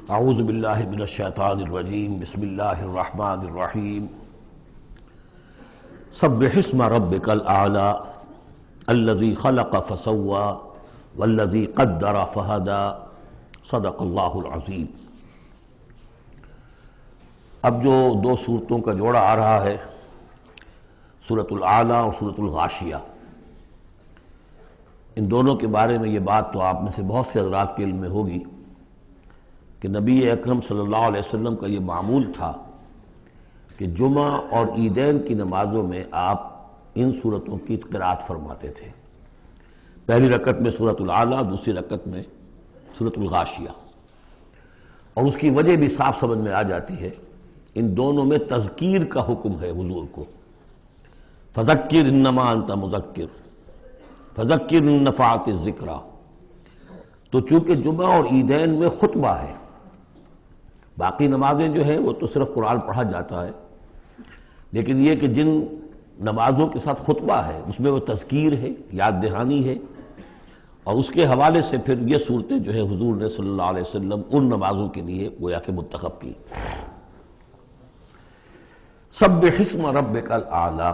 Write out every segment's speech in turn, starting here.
اعوذ باللہ من الشیطان الرجیم بسم اللہ الرحمن الرحیم سبح اسم ربک الاعلی الذی خلق فسوی والذی قدر فہدی صدق اللہ العظیم۔ اب جو دو صورتوں کا جوڑا آ رہا ہے، سورۃ الاعلی اور سورۃ الغاشیہ، ان دونوں کے بارے میں یہ بات تو آپ میں سے بہت سے حضرات کے علم میں ہوگی کہ نبی اکرم صلی اللہ علیہ وسلم کا یہ معمول تھا کہ جمعہ اور عیدین کی نمازوں میں آپ ان صورتوں کی قرأت فرماتے تھے، پہلی رکعت میں سورۃ الاعلی، دوسری رکعت میں سورۃ الغاشیہ۔ اور اس کی وجہ بھی صاف سمجھ میں آ جاتی ہے، ان دونوں میں تذکیر کا حکم ہے حضور کو، فذکر انما انت مذکر فذکر ان نفعت الذکریٰ۔ تو چونکہ جمعہ اور عیدین میں خطبہ ہے، باقی نمازیں جو ہیں وہ تو صرف قرآن پڑھا جاتا ہے، لیکن یہ کہ جن نمازوں کے ساتھ خطبہ ہے اس میں وہ تذکیر ہے، یاد دہانی ہے، اور اس کے حوالے سے پھر یہ صورتیں جو ہے حضور نے صلی اللہ علیہ وسلم ان نمازوں کے لیے گویا کہ منتخب کی۔ سبح اسم ربک الاعلی،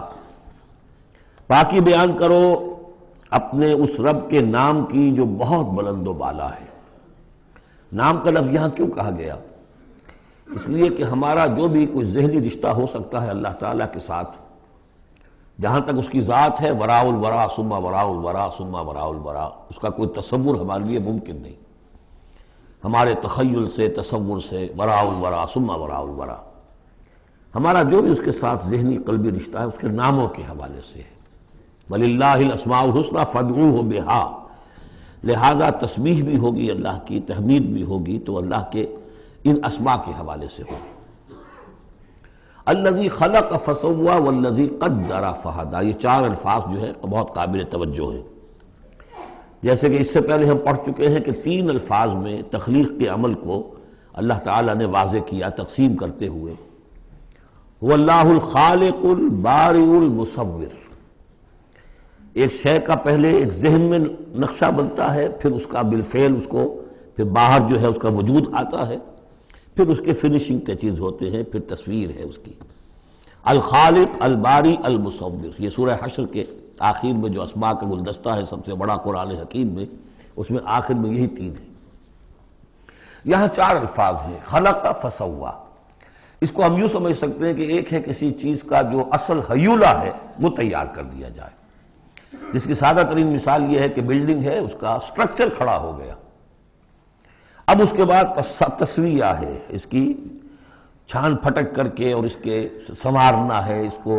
پاکی بیان کرو اپنے اس رب کے نام کی جو بہت بلند و بالا ہے۔ نام کا لفظ یہاں کیوں کہا گیا؟ اس لیے کہ ہمارا جو بھی کوئی ذہنی رشتہ ہو سکتا ہے اللہ تعالیٰ کے ساتھ، جہاں تک اس کی ذات ہے، وراء الورا ثم وراء الورا ثم وراء الورا، اس کا کوئی تصور ہمارے لیے ممکن نہیں، ہمارے تخیل سے، تصور سے، وراء الورا ثم وراء الورا، ہمارا جو بھی اس کے ساتھ ذہنی قلبی رشتہ ہے اس کے ناموں کے حوالے سے ہے۔ وَلِلَّهِ الْأَسْمَاءُ الْحُسْنَىٰ فَادْعُوهُ بِهَا، لہذا تسبیح بھی ہوگی اللہ کی، تحمید بھی ہوگی تو اللہ کے ان اسماء کے حوالے سے ہو۔ الذی خلق فسوی والذی قدر فہدی، یہ چار الفاظ جو ہے بہت قابل توجہ ہیں۔ جیسے کہ اس سے پہلے ہم پڑھ چکے ہیں کہ تین الفاظ میں تخلیق کے عمل کو اللہ تعالیٰ نے واضح کیا تقسیم کرتے ہوئے، هو اللہ الخالق البارئ المصور۔ ایک شے کا پہلے ایک ذہن میں نقشہ بنتا ہے، پھر اس کا بالفعل اس کو پھر باہر جو ہے اس کا وجود آتا ہے، پھر اس کے فنشنگ ٹچز ہوتے ہیں، پھر تصویر ہے اس کی۔ الخالق الباری المصور، یہ سورہ حشر کے آخر میں جو اسماء کا گلدستہ ہے سب سے بڑا قرآن حکیم میں، اس میں آخر میں یہی تین ہیں۔ یہاں چار الفاظ ہیں، خلق فسوا۔ اس کو ہم یوں سمجھ سکتے ہیں کہ ایک ہے کسی چیز کا جو اصل حیولہ ہے وہ تیار کر دیا جائے، جس کی سادہ ترین مثال یہ ہے کہ بلڈنگ ہے، اس کا سٹرکچر کھڑا ہو گیا، اب اس کے بعد تسویہ ہے، اس کی چھان پھٹک کر کے اور اس کے سنوارنا ہے، اس کو،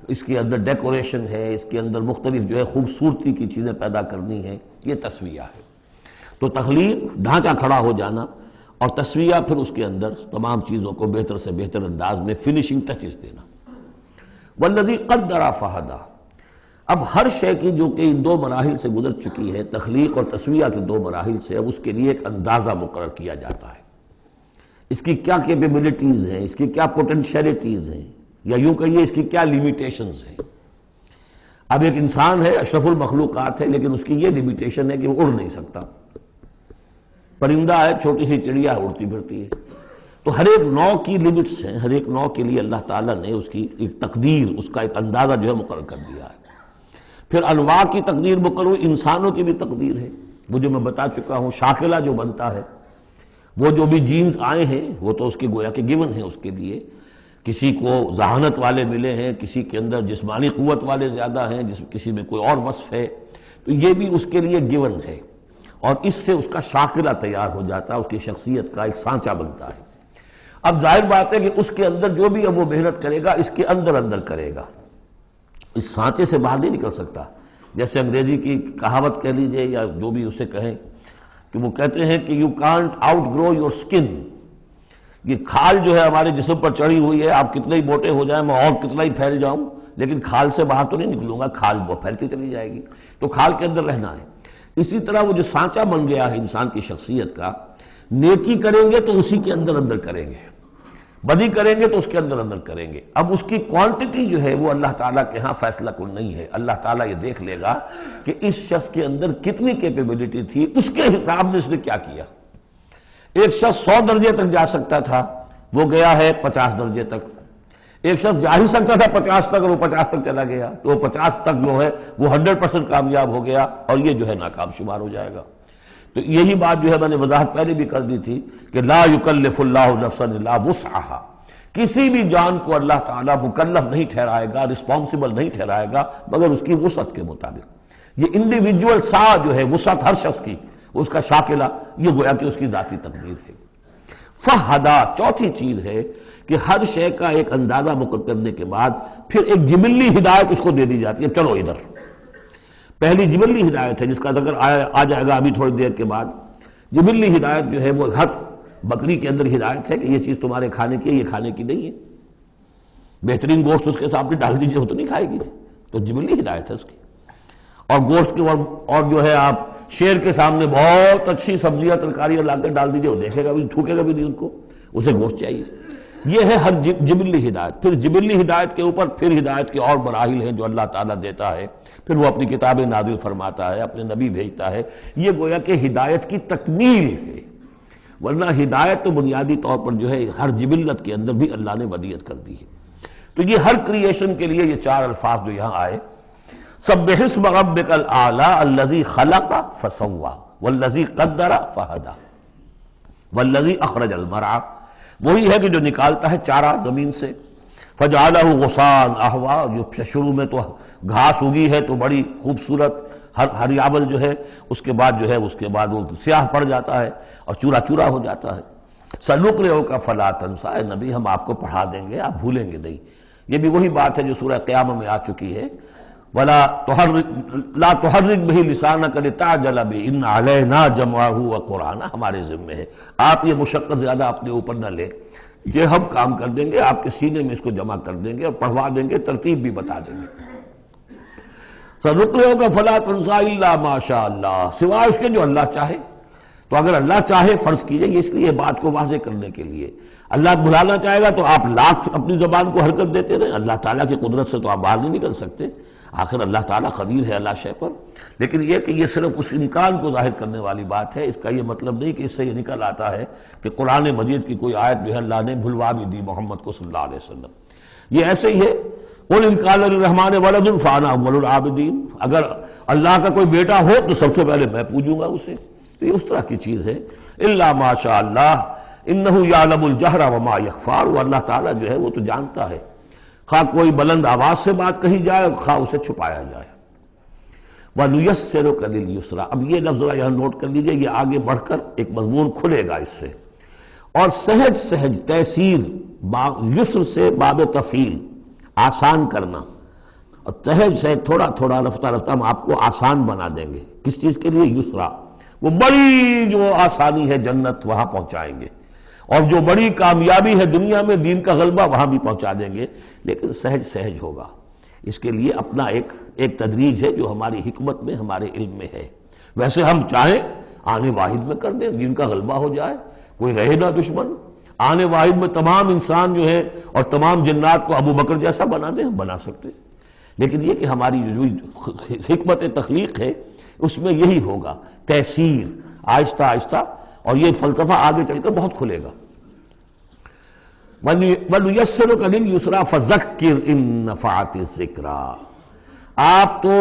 اس کے اندر ڈیکوریشن ہے، اس کے اندر مختلف جو ہے خوبصورتی کی چیزیں پیدا کرنی ہے، یہ تسویہ ہے۔ تو تخلیق ڈھانچہ کھڑا ہو جانا، اور تسویہ پھر اس کے اندر تمام چیزوں کو بہتر سے بہتر انداز میں فنشنگ ٹچز دینا۔ والذی قدر فہدی، اب ہر شے کی جو کہ ان دو مراحل سے گزر چکی ہے، تخلیق اور تسویہ کے دو مراحل سے، اب اس کے لیے ایک اندازہ مقرر کیا جاتا ہے، اس کی کیا کیپیبلٹیز ہیں، اس کی کیا پوٹینشیلٹیز ہیں، یا یوں کہیے اس کی کیا لیمیٹیشنز ہیں۔ اب ایک انسان ہے، اشرف المخلوقات ہے، لیکن اس کی یہ لیمیٹیشن ہے کہ وہ اڑ نہیں سکتا۔ پرندہ ہے، چھوٹی سی چڑیا ہے، اڑتی پھرتی ہے۔ تو ہر ایک نوع کی لیمٹس ہیں، ہر ایک نوع کے لیے اللہ تعالیٰ نے اس کی ایک تقدیر، اس کا ایک اندازہ جو ہے مقرر کر دیا ہے۔ پھر انواع کی تقدیر مقرر ہوئی، انسانوں کی بھی تقدیر ہے، وہ جو میں بتا چکا ہوں، شاکلہ جو بنتا ہے، وہ جو بھی جینز آئے ہیں وہ تو اس کی گویا کہ گیون ہیں اس کے لیے، کسی کو ذہانت والے ملے ہیں، کسی کے اندر جسمانی قوت والے زیادہ ہیں، کسی میں کوئی اور وصف ہے، تو یہ بھی اس کے لیے گیون ہے، اور اس سے اس کا شاکلہ تیار ہو جاتا ہے، اس کی شخصیت کا ایک سانچہ بنتا ہے۔ اب ظاہر بات ہے کہ اس کے اندر جو بھی اب وہ محنت کرے گا اس کے اندر اندر کرے گا، اس سانچے سے باہر نہیں نکل سکتا۔ جیسے انگریزی کی کہاوت کہہ لیجئے یا جو بھی اسے کہیں، کہ وہ کہتے ہیں کہ you can't outgrow your skin, یہ کھال جو ہے ہمارے جسم پر چڑھی ہوئی ہے، آپ کتنے ہی موٹے ہو جائیں، میں اور کتنا ہی پھیل جاؤں، لیکن کھال سے باہر تو نہیں نکلوں گا، کھال وہ پھیلتی چلی جائے گی، تو کھال کے اندر رہنا ہے۔ اسی طرح وہ جو سانچہ بن گیا ہے انسان کی شخصیت کا، نیکی کریں گے تو اسی کے اندر اندر کریں گے، بدی کریں گے تو اس کے اندر اندر کریں گے۔ اب اس کی کوانٹٹی جو ہے وہ اللہ تعالیٰ کے ہاں فیصلہ کن نہیں ہے، اللہ تعالیٰ یہ دیکھ لے گا کہ اس شخص کے اندر کتنی کیپیبلٹی تھی، اس کے حساب میں اس نے کیا کیا۔ ایک شخص 100 درجے تک جا سکتا تھا، وہ گیا ہے 50 درجے تک۔ ایک شخص جا ہی سکتا تھا 50 تک اور وہ 50 تک چلا گیا، تو وہ 50 تک جو ہے وہ 100% کامیاب ہو گیا، اور یہ جو ہے ناکام شمار ہو جائے گا۔ تو یہی بات جو ہے میں نے وضاحت پہلے بھی کر دی تھی کہ لا یکلف اللہ نفسا الا وسعها، کسی بھی جان کو اللہ تعالیٰ مکلف نہیں ٹھہرائے گا، رسپانسبل نہیں ٹھہرائے گا مگر اس کی وسعت کے مطابق۔ یہ انڈیویجول سا جو ہے وسعت ہر شخص کی، اس کا شاکلہ، یہ گویا کہ اس کی ذاتی تقدیر ہے۔ فہدا، چوتھی چیز ہے کہ ہر شے کا ایک اندازہ مقرر کرنے کے بعد پھر ایک جبلی ہدایت اس کو دے دی جاتی ہے، چلو ادھر۔ پہلی جبلی ہدایت ہے جس کا ذکر آ جائے گا ابھی تھوڑی دیر کے بعد۔ جبلی ہدایت جو ہے وہ ہر بکری کے اندر ہدایت ہے کہ یہ چیز تمہارے کھانے کی ہے، یہ کھانے کی نہیں ہے۔ بہترین گوشت اس کے سامنے ڈال دیجئے، وہ تو نہیں کھائے گی، تو جبلی ہدایت ہے اس کی۔ اور گوشت کے اور جو ہے آپ شیر کے سامنے بہت اچھی سبزیاں ترکاریاں لا کے ڈال دیجئے، وہ دیکھے گا بھی، تھوکے گا بھی نہیں ان کو، اسے گوشت چاہیے۔ یہ ہے ہر جبلی ہدایت۔ پھر جبلی ہدایت کے اوپر پھر ہدایت کے اور مراحل ہیں جو اللہ تعالیٰ دیتا ہے، پھر وہ اپنی کتابیں نازل فرماتا ہے، اپنے نبی بھیجتا ہے۔ یہ گویا کہ ہدایت کی تکمیل ہے، ورنہ ہدایت تو بنیادی طور پر جو ہے ہر جبلت کے اندر بھی اللہ نے ودیت کر دی ہے۔ تو یہ ہر کریشن کے لیے یہ 4 الفاظ جو یہاں آئے، سبح اسم ربک الاعلی الذی خلق فسوی والذی قدر فہدی والذی اخرج المرعی، وہی ہے کہ جو نکالتا ہے چارہ زمین سے، فجعلہ غثاء احوا، جو شروع میں تو گھاس اگی ہے تو بڑی خوبصورت ہریابل جو ہے، اس کے بعد وہ سیاہ پڑ جاتا ہے اور چورا چورا ہو جاتا ہے۔ سنقرئک فلا تنسیٰ، اے نبی ہم آپ کو پڑھا دیں گے، آپ بھولیں گے نہیں۔ یہ بھی وہی بات ہے جو سورہ قیامہ میں آ چکی ہے، لا تحرک بہ لسانک لتعجل بہ ان علینا جمعہ وقرآنہ، ہمارے ذمہ ہے، آپ یہ مشقت زیادہ اپنے اوپر نہ لیں، یہ ہم کام کر دیں گے، آپ کے سینے میں اس کو جمع کر دیں گے اور پڑھوا دیں گے، ترتیب بھی بتا دیں گے۔ سنقرئک فلا تنسیٰ الا ما شاء اللہ، سوائے اس کے جو اللہ چاہے۔ تو اگر اللہ چاہے، فرض کیجئے یہ اس لیے بات کو واضح کرنے کے لیے، اللہ بھلانا چاہے گا تو آپ لاکھ اپنی زبان کو حرکت دیتے رہیں، اللہ تعالیٰ کی قدرت سے تو آپ باہر نہیں نکل سکتے، آخر اللہ تعالیٰ قدیر ہے اللہ شے پر۔ لیکن یہ کہ یہ صرف اس امکان کو ظاہر کرنے والی بات ہے، اس کا یہ مطلب نہیں کہ اس سے یہ نکل آتا ہے کہ قرآن مجید کی کوئی آیت جو ہے اللہ نے بھلوا بھی دی محمد کو صلی اللہ علیہ وسلم۔ یہ ایسے ہی ہے، قل ان کان للرحمن ولد فانا اول العابدین، اگر اللہ کا کوئی بیٹا ہو تو سب سے پہلے میں پوجوں گا اسے۔ تو یہ اس طرح کی چیز ہے، الا ما شاء اللہ انہ یعلم الجہر وما یخفی، وہ اللہ تعالیٰ جو ہے وہ تو جانتا ہے، خواہ کوئی بلند آواز سے بات کہی جائے اور خواہ اسے چھپایا جائے۔ وَنُيَسِّرُكَ لِلْيُسْرَىٰ، اب یہ لفظ یہاں نوٹ کر لیجئے، یہ آگے بڑھ کر ایک مضمون کھلے گا اس سے، اور سہج سہج تیسیر، یسر سے باب تفعیل، آسان کرنا، اور سہج سہج تھوڑا تھوڑا رفتہ رفتہ ہم آپ کو آسان بنا دیں گے۔ کس چیز کے لیے؟ یسرا، وہ بڑی جو آسانی ہے جنت وہاں پہنچائیں گے، اور جو بڑی کامیابی ہے دنیا میں دین کا غلبہ وہاں بھی پہنچا دیں گے، لیکن سہج سہج ہوگا۔ اس کے لیے اپنا ایک تدریج ہے جو ہماری حکمت میں، ہمارے علم میں ہے۔ ویسے ہم چاہیں آنے واحد میں کر دیں، دین کا غلبہ ہو جائے، کوئی رہے نہ دشمن، آنے واحد میں تمام انسان جو ہے اور تمام جنات کو ابو بکر جیسا بنا دیں، ہم بنا سکتے ہیں۔ لیکن یہ کہ ہماری جو حکمت تخلیق ہے اس میں یہی ہوگا، تیسیر، آہستہ آہستہ، اور یہ فلسفہ آگے چل کر بہت کھلے گا۔ وَنُيَسِّرُكَ لِلْيُسْرَىٰ فَذَكِّرْ إِن نَّفَعَتِ الذِّكْرَىٰ، آپ تو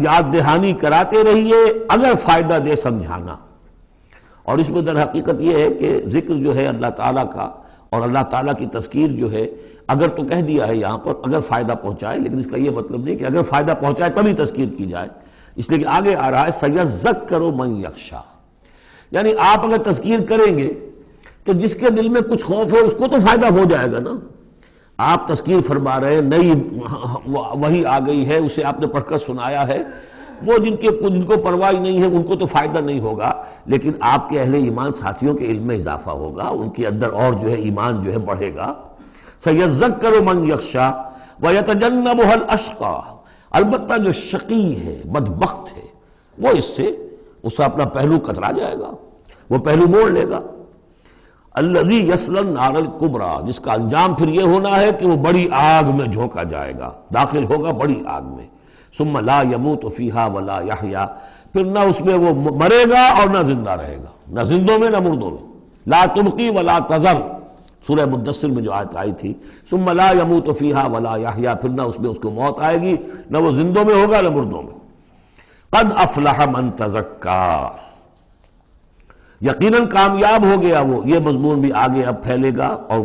یاد دہانی کراتے رہیے اگر فائدہ دے سمجھانا۔ اور اس میں در حقیقت یہ ہے کہ ذکر جو ہے اللہ تعالیٰ کا اور اللہ تعالیٰ کی تذکیر جو ہے، اگر تو کہہ دیا ہے یہاں پر اگر فائدہ پہنچائے، لیکن اس کا یہ مطلب نہیں کہ اگر فائدہ پہنچائے تبھی تذکیر کی جائے، اس لیے کہ آگے آ رہا ہے سَيَذَّكَّرُ مَن يَخْشَىٰ، یعنی آپ اگر تذکیر کریں گے تو جس کے دل میں کچھ خوف ہے اس کو تو فائدہ ہو جائے گا نا۔ آپ تذکیر فرما رہے ہیں، نئی وحی آ گئی ہے، اسے آپ نے پڑھ کر سنایا ہے، وہ جن کو پرواہ نہیں ہے ان کو تو فائدہ نہیں ہوگا، لیکن آپ کے اہل ایمان ساتھیوں کے علم میں اضافہ ہوگا، ان کے اندر اور جو ہے ایمان جو ہے بڑھے گا۔ سَيَذَّكَّرُ مَن يَخْشَىٰ وَيَتَجَنَّبُهَا الْأَشْقَىٰ، البتہ جو شقی ہے، بدبخت ہے، وہ اس سے اپنا پہلو کترا جائے گا، وہ پہلو موڑ لے گا۔ الذی یصلی النار الکبریٰ، جس کا انجام پھر یہ ہونا ہے کہ وہ بڑی آگ میں جھونکا جائے گا، داخل ہوگا بڑی آگ میں۔ ثم لا یموت فیہا ولا یحییٰ، پھر نہ اس میں وہ مرے گا اور نہ زندہ رہے گا، نہ زندوں میں نہ مردوں میں۔ لا تبقی ولا تذر، سورہ مدثر میں جو آیت آئی تھی، ثم لا يموت فیہا ولا یحییٰ، پھر نہ اس میں اس کو موت آئے گی، نہ وہ زندوں میں ہوگا نہ مردوں میں۔ قد افلح من تزکا، یقیناً کامیاب ہو گیا وہ، یہ مضمون بھی آگے اب پھیلے گا اور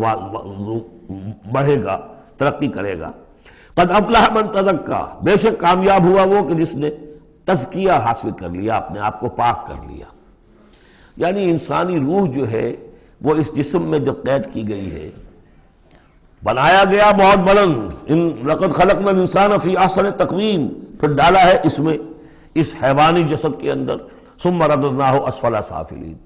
بڑھے گا، ترقی کرے گا۔ قد افلح من تزکا، بے شک کامیاب ہوا وہ کہ جس نے تزکیہ حاصل کر لیا، اپنے آپ کو پاک کر لیا۔ یعنی انسانی روح جو ہے وہ اس جسم میں جب قید کی گئی ہے، بنایا گیا بہت بلند، لقد خلقنا الانسان فی احسن تقویم، پھر ڈالا ہے اس میں، اس حیوانی جسد کے اندر، ثم رددناہ اسفل سافلین۔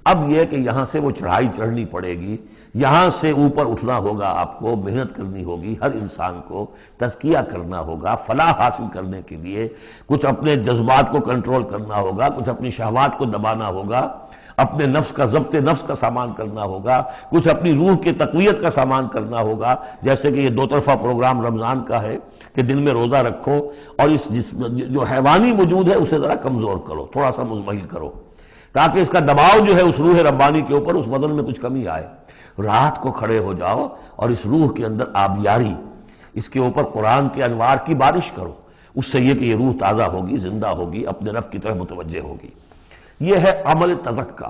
اب یہ کہ یہاں سے وہ چڑھائی چڑھنی پڑے گی، یہاں سے اوپر اٹھنا ہوگا، آپ کو محنت کرنی ہوگی، ہر انسان کو تزکیہ کرنا ہوگا، فلاح حاصل کرنے کے لیے کچھ اپنے جذبات کو کنٹرول کرنا ہوگا، کچھ اپنی شہوات کو دبانا ہوگا، اپنے نفس کا ضبط نفس کا سامان کرنا ہوگا، کچھ اپنی روح کی تقویت کا سامان کرنا ہوگا، جیسے کہ یہ دو طرفہ پروگرام رمضان کا ہے کہ دن میں روزہ رکھو اور اس جو حیوانی وجود ہے اسے ذرا کمزور کرو، تھوڑا سا مزمحل کرو، تاکہ اس کا دباؤ جو ہے اس روح ربانی کے اوپر، اس بدن میں کچھ کمی آئے۔ رات کو کھڑے ہو جاؤ اور اس روح کے اندر آبیاری، اس کے اوپر قرآن کے انوار کی بارش کرو، اس سے یہ کہ یہ روح تازہ ہوگی، زندہ ہوگی، اپنے رب کی طرف متوجہ ہوگی۔ یہ ہے عمل تزکا۔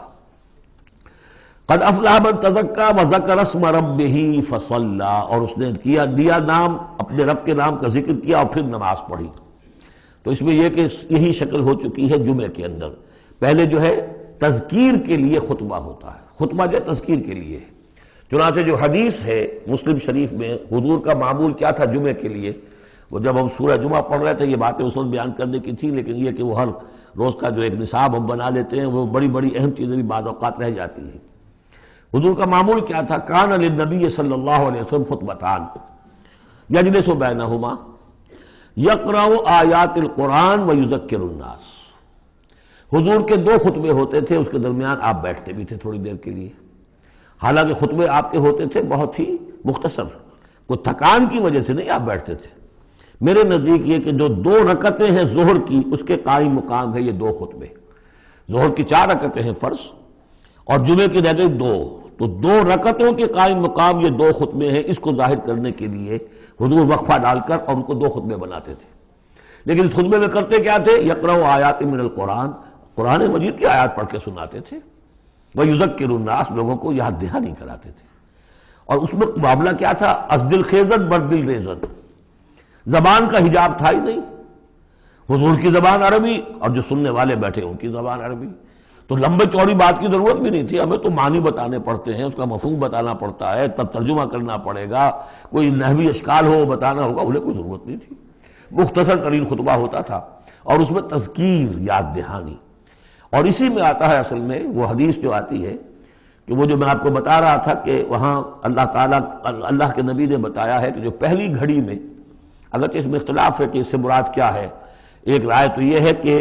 قد افلح من تزکا وذکر اسم ربہ فصلی، اور اس نے دیا نام، اپنے رب کے نام کا ذکر کیا اور پھر نماز پڑھی۔ تو اس میں یہ کہ یہی شکل ہو چکی ہے جمعے کے اندر۔ پہلے جو ہے تذکیر کے لیے خطبہ ہوتا ہے، خطبہ جو ہے تذکیر کے لیے ہے۔ چنانچہ جو حدیث ہے مسلم شریف میں، حضور کا معمول کیا تھا جمعے کے لیے، وہ جب ہم سورہ جمعہ پڑھ رہے تھے یہ باتیں اس وقت بیان کرنے کی تھی، لیکن یہ کہ وہ ہر روز کا جو ایک نصاب ہم بنا لیتے ہیں، وہ بڑی بڑی اہم چیزیں بھی بعض اوقات رہ جاتی ہیں۔ حضور کا معمول کیا تھا؟ کان للنبی صلی اللہ علیہ وسلم خطبتان یجلس بینہما یقرأ آیات القرآن ویذکر الناس۔ حضور کے دو خطبے ہوتے تھے، اس کے درمیان آپ بیٹھتے بھی تھے تھوڑی دیر کے لیے، حالانکہ خطبے آپ کے ہوتے تھے بہت ہی مختصر، کوئی تھکان کی وجہ سے نہیں آپ بیٹھتے تھے۔ میرے نزدیک یہ کہ جو 2 رکعتیں ہیں ظہر کی، اس کے قائم مقام ہے یہ 2 خطبے۔ ظہر کی 4 رکعتیں ہیں فرض، اور جمعے کی رہ گئی 2، تو 2 رکعتوں کے قائم مقام یہ 2 خطبے ہیں۔ اس کو ظاہر کرنے کے لیے حضور وقفہ ڈال کر اور ان کو 2 خطبے بناتے تھے۔ لیکن اس خطبے میں کرتے کیا تھے؟ یقرأ آیات من القرآن، قرآن مجید کی آیات پڑھ کے سناتے تھے، ویذکر الناس، لوگوں کو یاد دہانی کراتے تھے۔ اور اس میں معاملہ کیا تھا؟ از دل خیزت بر دل ریزت، زبان کا حجاب تھا ہی نہیں، حضور کی زبان عربی اور جو سننے والے بیٹھے ان کی زبان عربی، تو لمبے چوڑی بات کی ضرورت بھی نہیں تھی، ہمیں تو معنی بتانے پڑتے ہیں، اس کا مفہوم بتانا پڑتا ہے، تب ترجمہ کرنا پڑے گا، کوئی نحوی اشکال ہو بتانا ہوگا، انہیں کوئی ضرورت نہیں تھی، مختصر ترین خطبہ ہوتا تھا، اور اس میں تذکیر، یاد دہانی۔ اور اسی میں آتا ہے اصل میں وہ حدیث جو آتی ہے کہ وہ جو میں آپ کو بتا رہا تھا کہ وہاں اللہ تعالیٰ، اللہ کے نبی نے بتایا ہے کہ جو پہلی گھڑی میں، اگرچہ اس میں اختلاف ہے کہ اس سے مراد کیا ہے، ایک رائے تو یہ ہے کہ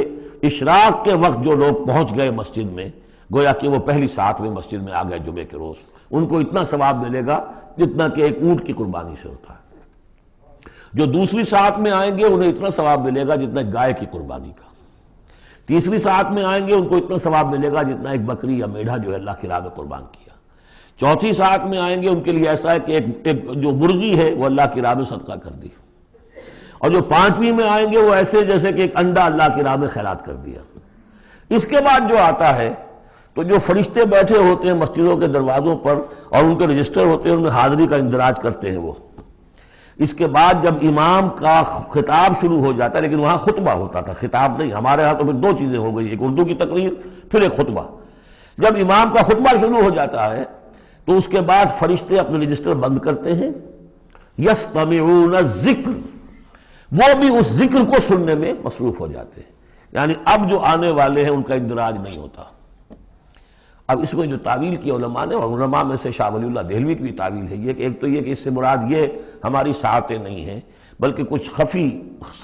اشراق کے وقت جو لوگ پہنچ گئے مسجد میں، گویا کہ وہ پہلی ساعت میں مسجد میں آ گئے جمعے کے روز، ان کو اتنا ثواب ملے گا جتنا کہ ایک اونٹ کی قربانی سے ہوتا ہے۔ جو دوسری ساعت میں آئیں گے انہیں اتنا ثواب ملے گا جتنا گائے کی قربانی کا، تیسری ساعت میں آئیں گے ان کو اتنا ثواب ملے گا جتنا ایک بکری یا میڑھا جو ہے اللہ کی راہ میں قربان کیا، چوتھی ساعت میں آئیں گے ان کے لیے ایسا ہے کہ ایک جو مرغی ہے وہ اللہ کی راہ میں صدقہ کر دی، اور جو 5ویں میں آئیں گے وہ ایسے جیسے کہ ایک انڈا اللہ کی راہ میں خیرات کر دیا۔ اس کے بعد جو آتا ہے تو جو فرشتے بیٹھے ہوتے ہیں مسجدوں کے دروازوں پر اور ان کے رجسٹر ہوتے ہیں، ان میں حاضری کا اندراج کرتے ہیں وہ۔ اس کے بعد جب امام کا خطاب شروع ہو جاتا ہے، لیکن وہاں خطبہ ہوتا تھا، خطاب نہیں، ہمارے ہاں تو پھر 2 چیزیں ہو گئی، ایک اردو کی تقریر پھر ایک خطبہ۔ جب امام کا خطبہ شروع ہو جاتا ہے تو اس کے بعد فرشتے اپنے رجسٹر بند کرتے ہیں، یستمعون الذکر، وہ بھی اس ذکر کو سننے میں مصروف ہو جاتے ہیں، یعنی اب جو آنے والے ہیں ان کا اندراج نہیں ہوتا۔ اب اس میں جو تعویل کی علماء نے، اور علماء میں سے شاہ ولی اللہ دہلوی کی بھی تعویل ہے یہ کہ ایک تو یہ کہ اس سے مراد یہ ہماری ساعتیں نہیں ہیں بلکہ کچھ خفی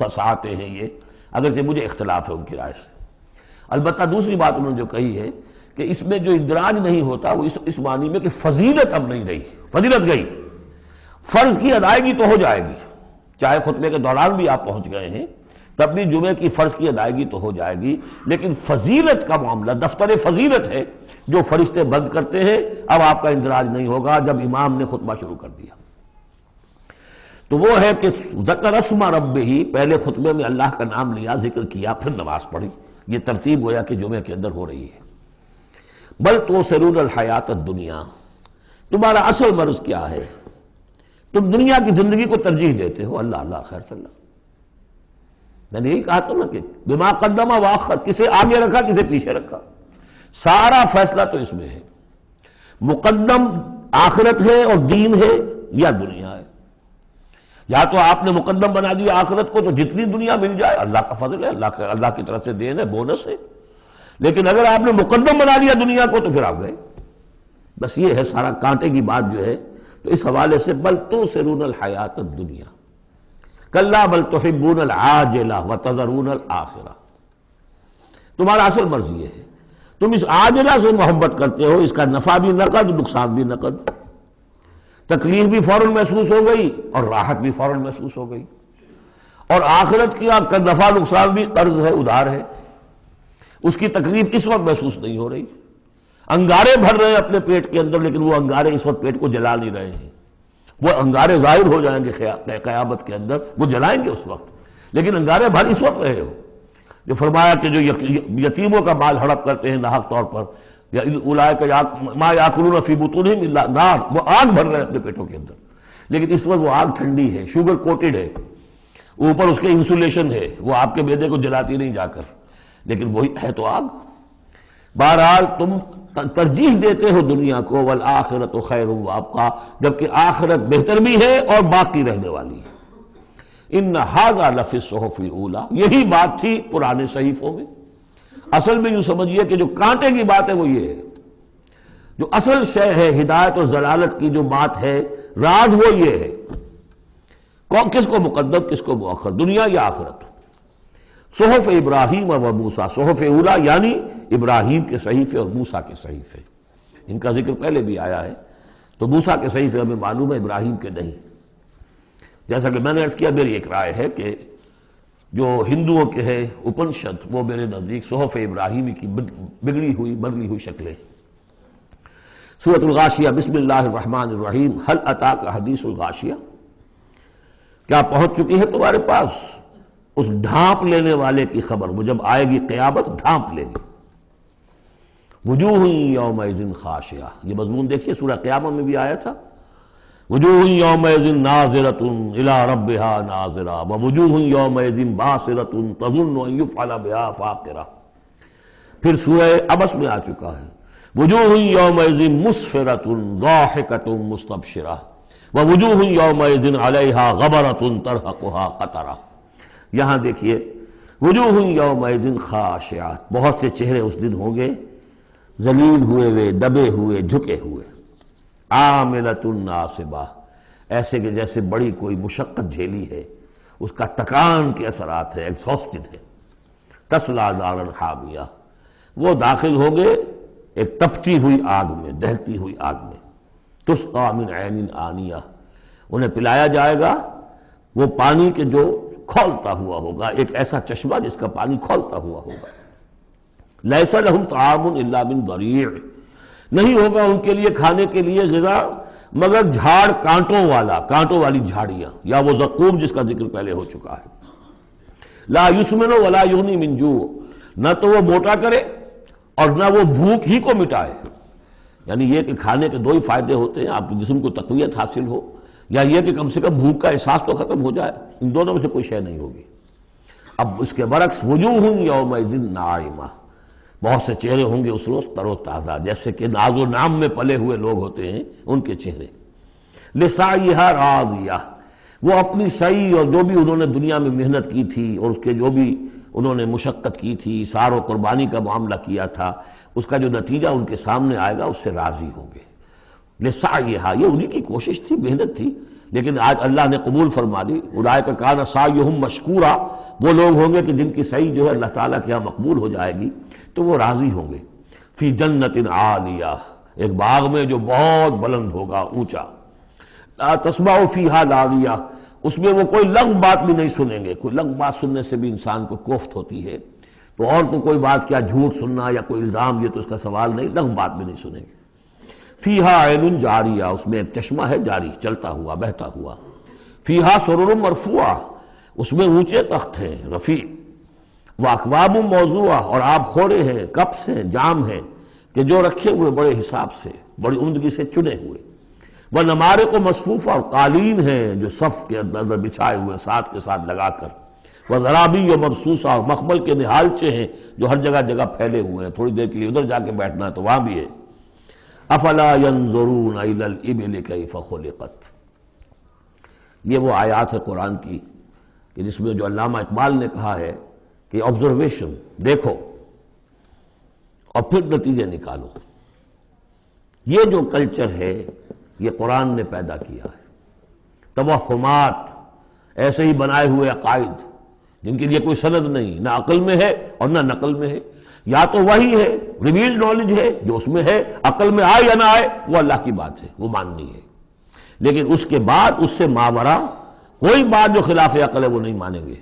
ساعتیں ہیں، یہ اگرچہ مجھے اختلاف ہے ان کی رائے سے۔ البتہ دوسری بات انہوں نے جو کہی ہے کہ اس میں جو اندراج نہیں ہوتا وہ اس معنی میں کہ فضیلت اب نہیں رہی، فضیلت گئی، فرض کی ادائیگی تو ہو جائے گی، چاہے خطبے کے دوران بھی آپ پہنچ گئے ہیں، تب بھی جمعے کی فرض کی ادائیگی تو ہو جائے گی، لیکن فضیلت کا معاملہ دفتر فضیلت ہے جو فرشتے بند کرتے ہیں، اب آپ کا اندراج نہیں ہوگا جب امام نے خطبہ شروع کر دیا۔ تو وہ ہے کہ ذکر اسم ربہ، پہلے خطبے میں اللہ کا نام لیا، ذکر کیا، پھر نماز پڑھی۔ یہ ترتیب گویا کہ جمعے کے اندر ہو رہی ہے۔ بل تؤثرون الحیات الدنیا، تمہارا اصل مرض کیا ہے؟ تم دنیا کی زندگی کو ترجیح دیتے ہو۔ اللہ اللہ خیر صلی اللہ، میں نے یہی کہا تھا نا کہ بما قدم واخر، کسے آگے رکھا کسے پیچھے رکھا، سارا فیصلہ تو اس میں ہے۔ مقدم آخرت ہے اور دین ہے یا دنیا ہے؟ یا تو آپ نے مقدم بنا دیا آخرت کو تو جتنی دنیا مل جائے اللہ کا فضل ہے، اللہ کی طرف سے دین ہے، بونس ہے، لیکن اگر آپ نے مقدم بنا لیا دنیا کو تو پھر آپ گئے۔ بس یہ ہے سارا کانٹے کی بات جو ہے۔ تو اس حوالے سے بل تؤثرون الحیات الدنیا کلا بل تحبون العاجلہ وتذرون الآخرہ، تمہارا اصل مرض یہ ہے، تم اس عاجلہ سے محبت کرتے ہو، اس کا نفع بھی نقد نقصان بھی نقد، تکلیف بھی فوراً محسوس ہو گئی اور راحت بھی فوراً محسوس ہو گئی، اور آخرت کا نفع نقصان بھی قرض ہے، ادھار ہے، اس کی تکلیف اس وقت محسوس نہیں ہو رہی۔ انگارے بھر رہے ہیں اپنے پیٹ کے اندر، لیکن وہ انگارے اس وقت پیٹ کو جلا نہیں رہے ہیں، وہ انگارے ظاہر ہو جائیں گے قیامت کے اندر، وہ جلائیں گے اس وقت، لیکن انگارے بھر اس وقت رہے ہو۔ جو فرمایا کہ جو یتیموں کا مال ہڑپ کرتے ہیں ناحق طور پر، یا اولئک ما یاکلون فی بطونہم الا النار، وہ آگ بھر رہے ہیں اپنے پیٹوں کے اندر، لیکن اس وقت وہ آگ ٹھنڈی ہے، شوگر کوٹڈ ہے، اوپر اس کے انسولیشن ہے، وہ آپ کے معدے کو جلاتی نہیں جا کر، لیکن وہی ہے تو آگ۔ بہرحال تم ترجیح دیتے ہو دنیا کو، والآخرۃ خیر وابقیٰ، جبکہ آخرت بہتر بھی ہے اور باقی رہنے والی ہے۔ ان ھذا لفی الصحف الاولی، یہی بات تھی پرانے صحیفوں میں۔ اصل میں یوں سمجھیے کہ جو کانٹے کی بات ہے وہ یہ ہے، جو اصل شے ہے ہدایت اور ضلالت کی جو بات ہے، راز وہ یہ ہے، کس کو مقدم کس کو مؤخر، دنیا یا آخرت۔ صحف ابراہیم و موسیٰ، صحف اولی یعنی ابراہیم کے صحیفے اور موسیٰ کے صحیفے، ان کا ذکر پہلے بھی آیا ہے۔ تو موسیٰ کے صحیفے ہمیں معلوم ہے، ابراہیم کے نہیں۔ جیسا کہ میں نے عرض کیا، میری ایک رائے ہے کہ جو ہندوؤں کے ہے اپنشد، وہ میرے نزدیک صحف ابراہیمی کی بگڑی ہوئی بدلی ہوئی شکلیں۔ سورۃ الغاشیہ، بسم اللہ الرحمن الرحیم، هل اتاک حدیث الغاشیہ، کیا پہنچ چکی ہے تمہارے پاس اس ڈھانپ لینے والے کی خبر؟ وہ جب آئے گی قیامت ڈھانپ لے گی۔ وجوہ یومئذ خاشعہ، یہ مضمون دیکھیے سورہ قیامہ میں بھی آیا تھا، وجوہ یومئذ ناظرۃ الی ربہا ناظرہ ووجوہ یومئذ باسرۃ تظن ان یفعل بہا فاقرہ۔ پھر سورہ عبس میں آ چکا ہے، وجوہ یومئذ مسفرۃ ضاحکۃ مستبشرہ ووجوہ یومئذ علیہا غبرۃ ترہقہا قطرہ۔ یہاں دیکھیے وجوہ یومئذ خاشعات، بہت سے چہرے اس دن ہوں گے ذلیل ہوئے ہوئے، دبے ہوئے، جھکے ہوئے، عاملۃ ناصبہ، ایسے کہ جیسے بڑی کوئی مشقت جھیلی ہے، اس کا تکان کے اثرات ہے، ایگزاسٹڈ ہے۔ تصلیٰ نارا حامیہ، وہ داخل ہوں گے ایک تپتی ہوئی آگ میں، دہتی ہوئی آگ میں۔ تسقیٰ من عین آنیہ، انہیں پلایا جائے گا وہ پانی کے جو کھولتا ہوا ہوگا، ایک ایسا چشمہ جس کا پانی کھولتا ہوا ہوگا۔ لیس لہم طعام الا من ضریع، نہیں ہوگا ان کے لیے کھانے کے لیے غذا مگر جھاڑ کانٹوں والا، کانٹوں والی جھاڑیاں، یا وہ زقوم جس کا ذکر پہلے ہو چکا ہے۔ لا یسمن ولا یغنی من جوع، نہ تو وہ موٹا کرے اور نہ وہ بھوک ہی کو مٹائے۔ یعنی یہ کہ کھانے کے دو ہی فائدے ہوتے ہیں، آپ کے جسم کو تقویت حاصل ہو، یا یہ کہ کم سے کم بھوک کا احساس تو ختم ہو جائے، ان دونوں میں سے کوئی شے نہیں ہوگی۔ اب اس کے برعکس وجوہ یومئذ ناعمہ، بہت سے چہرے ہوں گے اس روز تر و تازہ، جیسے کہ ناز و نام میں پلے ہوئے لوگ ہوتے ہیں ان کے چہرے۔ لسعیہا راضیہ، وہ اپنی سعی اور جو بھی انہوں نے دنیا میں محنت کی تھی اور اس کے جو بھی انہوں نے مشقت کی تھی، سار و قربانی کا معاملہ کیا تھا، اس کا جو نتیجہ ان کے سامنے آئے گا اس سے راضی ہوں گے۔ لسعیہا، یہ انہی کی کوشش تھی، محنت تھی، لیکن آج اللہ نے قبول فرما لی۔ اولئک کان سعیہم مشکورا، وہ لوگ ہوں گے کہ جن کی سعی جو ہے اللہ تعالیٰ کے یہاں مقبول ہو جائے گی تو وہ راضی ہوں گے۔ فی جنت عالیہ، ایک باغ میں جو بہت بلند ہوگا، اونچا۔ لا تسمع فیہا لاغیہ، اس میں وہ کوئی لغو بات بھی نہیں سنیں گے. کوئی لغو بات سننے سے بھی انسان کو کوفت ہوتی ہے. تو اور تو کوئی بات کیا جھوٹ سننا یا کوئی الزام، یہ تو اس کا سوال نہیں. لغو بات بھی نہیں سنیں گے. فیہا عین جاریہ، اس میں ایک چشمہ ہے جاری، چلتا ہوا بہتا ہوا. فیہا سرر مرفوعہ، اس میں اونچے تخت ہیں رفیع. واکواب موضوعہ، اور آب خورے ہیں، کپس ہیں، جام ہیں کہ جو رکھے ہوئے بڑے حساب سے، بڑی عمدگی سے چنے ہوئے. وہ نمارق و مصفوفہ، اور قالین ہیں جو صف کے اندر بچھائے ہوئے ساتھ کے ساتھ لگا کر. وہ ذرابی و مبسوسہ، اور مخمل کے نہالچے ہیں جو ہر جگہ جگہ پھیلے ہوئے ہیں، تھوڑی دیر کے لیے ادھر جا کے بیٹھنا ہے تو وہاں بھی ہے. افلا ينظرون الى الابل كيف خلقت. یہ وہ آیات ہے قرآن کی کہ جس میں جو علامہ اقبال نے کہا ہے کہ آبزرویشن، دیکھو اور پھر نتیجے نکالو. یہ جو کلچر ہے یہ قرآن نے پیدا کیا ہے. توہمات، ایسے ہی بنائے ہوئے عقائد جن کے لیے کوئی سند نہیں، نہ عقل میں ہے اور نہ نقل میں ہے. یا تو وہی ہے، ریویلڈ نالج ہے جو اس میں ہے، عقل میں آئے یا نہ آئے وہ اللہ کی بات ہے، وہ ماننی ہے. لیکن اس کے بعد اس سے ماورا کوئی بات جو خلاف عقل ہے وہ نہیں مانیں گے.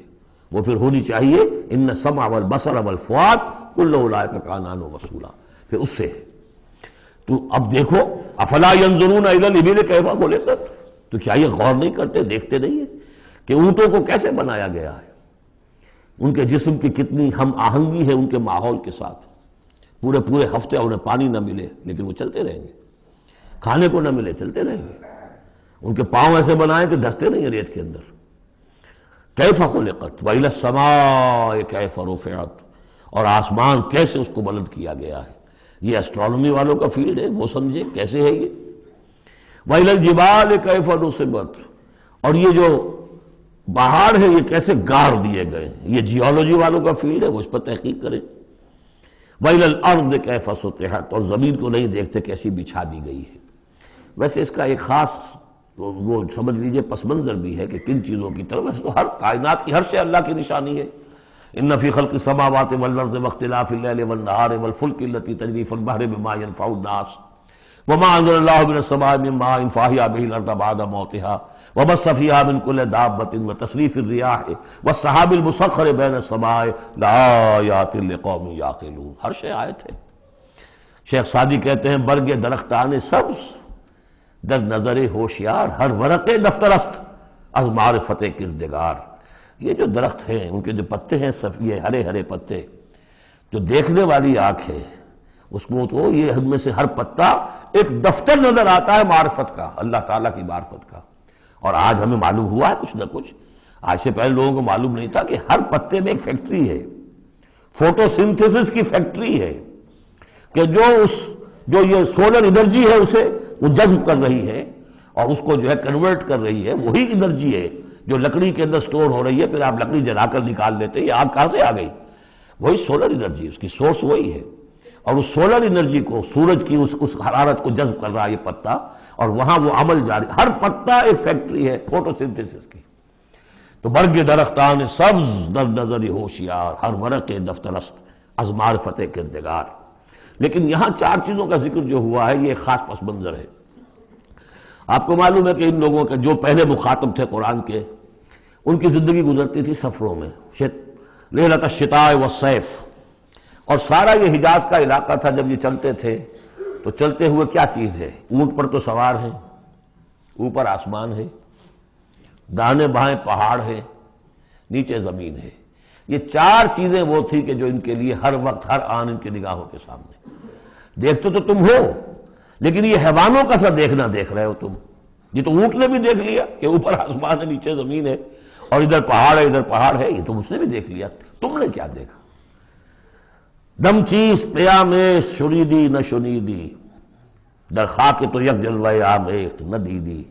وہ پھر ہونی چاہیے ان السمع والبصر والفؤاد کل اولئک کان عنہ مسئولا، پھر اس سے ہے. تو اب دیکھو افلا ينظرون الى الابل كيف خلقت، تو کیا یہ غور نہیں کرتے، دیکھتے نہیں ہیں کہ اونٹوں کو کیسے بنایا گیا ہے، ان کے جسم کی کتنی ہم آہنگی ہے ان کے ماحول کے ساتھ. پورے پورے ہفتے انہیں پانی نہ ملے لیکن وہ چلتے رہیں گے، کھانے کو نہ ملے چلتے رہیں گے. ان کے پاؤں ایسے بنائے کہ دھستے نہیں ہیں ریت کے اندر. کیف خلقت وإلی السماء کیف رفعت، اور آسمان کیسے اس کو بلند کیا گیا ہے. یہ اسٹرانومی والوں کا فیلڈ ہے، وہ سمجھے کیسے ہے یہ. وإلی الجبال کیف نصبت، اور یہ جو پہاڑ ہے یہ کیسے گاڑ دیے گئے. یہ جیولوجی والوں کا فیلڈ ہے، وہ اس پر تحقیق کریں. وإلی الأرض کیف سطحت، اور زمین کو نہیں دیکھتے کیسی بچھا دی گئی ہے. ویسے اس کا ایک خاص وہ سمجھ لیجئے پس منظر بھی ہے کہ کن چیزوں کی طرف. ویسے تو ہر کائنات کی ہر شے اللہ کی نشانی ہے. ان فی خلق السماوات والارض واختلاف اللیل والنہار والفلک التي تجری فی البحر بما ينفع الناس وما انزل الله من السماء من ماء فاحیا به الارض بعد موتها وبث فيها من كل دابة وتصريف الرياح والسحاب المسخر بين السماء لآیات لقوم یعقلون. ہر شے آیت ہے. شیخ سعدی کہتے ہیں برگ درختان سبز در نظر ہوشیار، ہر ورق دفترست از معرفت کردگار. یہ جو درخت ہیں ان کے جو پتے ہیں یہ ہرے ہرے پتے، جو دیکھنے والی آنکھ ہے اس کو تو یہ ان میں سے ہر پتا ایک دفتر نظر آتا ہے معرفت کا، اللہ تعالیٰ کی معرفت کا. اور آج ہمیں معلوم ہوا ہے کچھ نہ کچھ. آج سے پہلے لوگوں کو معلوم نہیں تھا کہ ہر پتے میں ایک فیکٹری ہے، فوٹو سنتھسس کی فیکٹری ہے کہ جو یہ سولر انرجی ہے اسے وہ جذب کر رہی ہے اور اس کو جو ہے کنورٹ کر رہی ہے. وہی انرجی ہے جو لکڑی کے اندر سٹور ہو رہی ہے، پھر آپ لکڑی جلا کر نکال لیتے ہیں. یہ آگ کہاں سے آ گئی؟ وہی سولر انرجی، اس کی سورس وہی ہے. اور اس سولر انرجی کو، سورج کی اس حرارت کو جذب کر رہا ہے یہ پتا، اور وہاں وہ عمل جاری. ہر پتا ایک فیکٹری ہے فوٹو سنتھسس کی. تو برگ درختان سبز در نظر ہوشیار، ہر ورق دفترست از معرفت کردگار. لیکن یہاں چار چیزوں کا ذکر جو ہوا ہے یہ ایک خاص پس منظر ہے. آپ کو معلوم ہے کہ ان لوگوں کے جو پہلے مخاطب تھے قرآن کے، ان کی زندگی گزرتی تھی سفروں میں، لیلۃ الشتاء والصیف. اور سارا یہ حجاز کا علاقہ تھا جب یہ چلتے تھے تو چلتے ہوئے کیا چیز ہے؟ اونٹ پر تو سوار ہیں، اوپر آسمان ہے، دانے بائیں پہاڑ ہے، نیچے زمین ہے. یہ چار چیزیں وہ تھی کہ جو ان کے لیے ہر وقت ہر آن ان کی نگاہوں کے سامنے. دیکھتے تو تم ہو لیکن یہ حیوانوں کا سا دیکھنا دیکھ رہے ہو تم. یہ تو اونٹ نے بھی دیکھ لیا کہ اوپر آسمان ہے نیچے زمین ہے اور ادھر پہاڑ ہے ادھر پہاڑ ہے. یہ تو اس نے بھی دیکھ لیا. تم نے کیا دیکھا؟ دم چیز پیامِ شریدی نہ شنیدی در خاک تو یک جلوہ آمیخت نہ دیدی.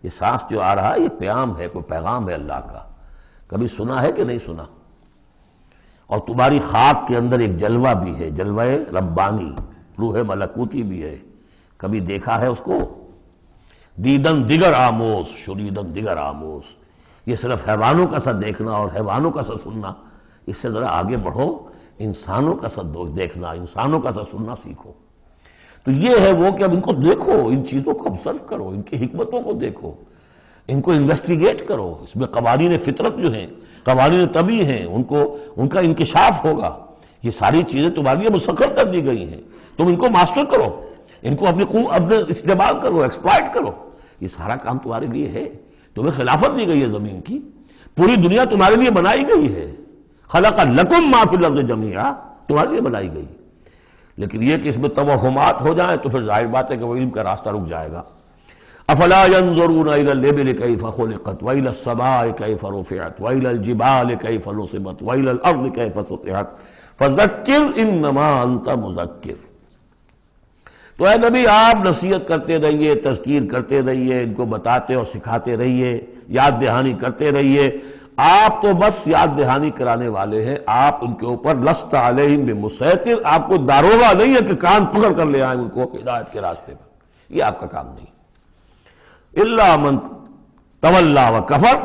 یہ سانس جو آ رہا ہے یہ پیام ہے، کوئی پیغام ہے اللہ کا. کبھی سنا ہے کہ نہیں سنا؟ اور تمہاری خاک کے اندر ایک جلوہ بھی ہے، جلوہ ربانی، روح ملکوتی بھی ہے. کبھی دیکھا ہے اس کو؟ دیدن دیگر آموز شریدن دیگر آموز. یہ صرف حیوانوں کا سا دیکھنا اور حیوانوں کا سا سننا. اس سے ذرا آگے بڑھو، انسانوں کا سا دیکھنا، انسانوں کا سا سننا سیکھو. تو یہ ہے وہ کہ اب ان کو دیکھو، ان چیزوں کو آبزرو کرو، ان کی حکمتوں کو دیکھو. ان کو انویسٹیگیٹ کرو، اس میں قوانین فطرت جو ہیں، قوانین طبی ہیں، ان کا انکشاف ہوگا. یہ ساری چیزیں تمہارے لیے مسخر کر دی گئی ہیں، تم ان کو ماسٹر کرو، ان کو اپنے استعمال کرو، ایکسپلائٹ کرو. یہ سارا کام تمہارے لیے ہے. تمہیں خلافت دی گئی ہے زمین کی، پوری دنیا تمہارے لیے بنائی گئی ہے. خلق لکم ما فی الارض جمیعا، تمہارے لیے بنائی گئی. لیکن یہ کہ اس میں توہمات ہو جائیں تو پھر ظاہر بات ہے کہ وہ علم کا راستہ رک جائے گا. افلا ينظرون الى الابل كيف خلقت والى السماء كيف رفعت والى الجبال كيف نصبت والى الارض كيف سطحت فذكر انما انت مذکر. تو اے نبی آپ نصیحت کرتے رہیے، تذکیر کرتے رہیے، ان کو بتاتے اور سکھاتے رہیے، یاد دہانی کرتے رہیے. آپ تو بس یاد دہانی کرانے والے ہیں، آپ ان کے اوپر لست علیہم بمسیطر، آپ کو داروغہ نہیں ہے کہ کان پکڑ کر لے آئیں ان کو ہدایت کے راستے پر. یہ آپ کا کام نہیں. الا من تولا وکفر،